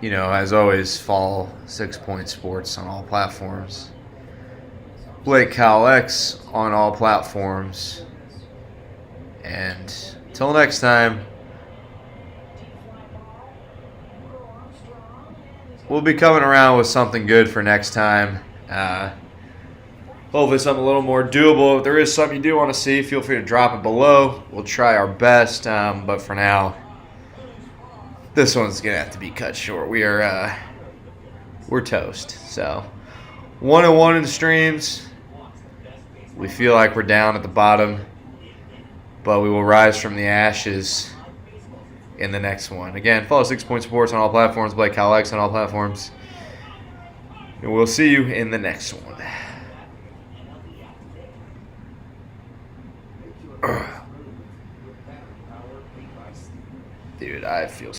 You know, as always, follow 6 Point Sports on all platforms. Blake Kyle X on all platforms. And until next time, we'll be coming around with something good for next time. Hopefully something a little more doable. If there is something you do want to see, feel free to drop it below. We'll try our best, but for now, this one's gonna have to be cut short. We're toast. So 1-1 in the streams. We feel like we're down at the bottom, but we will rise from the ashes in the next one. Again, follow 6 Point Sports on all platforms. Blake Kyle X on all platforms. And we'll see you in the next one. Dude, I feel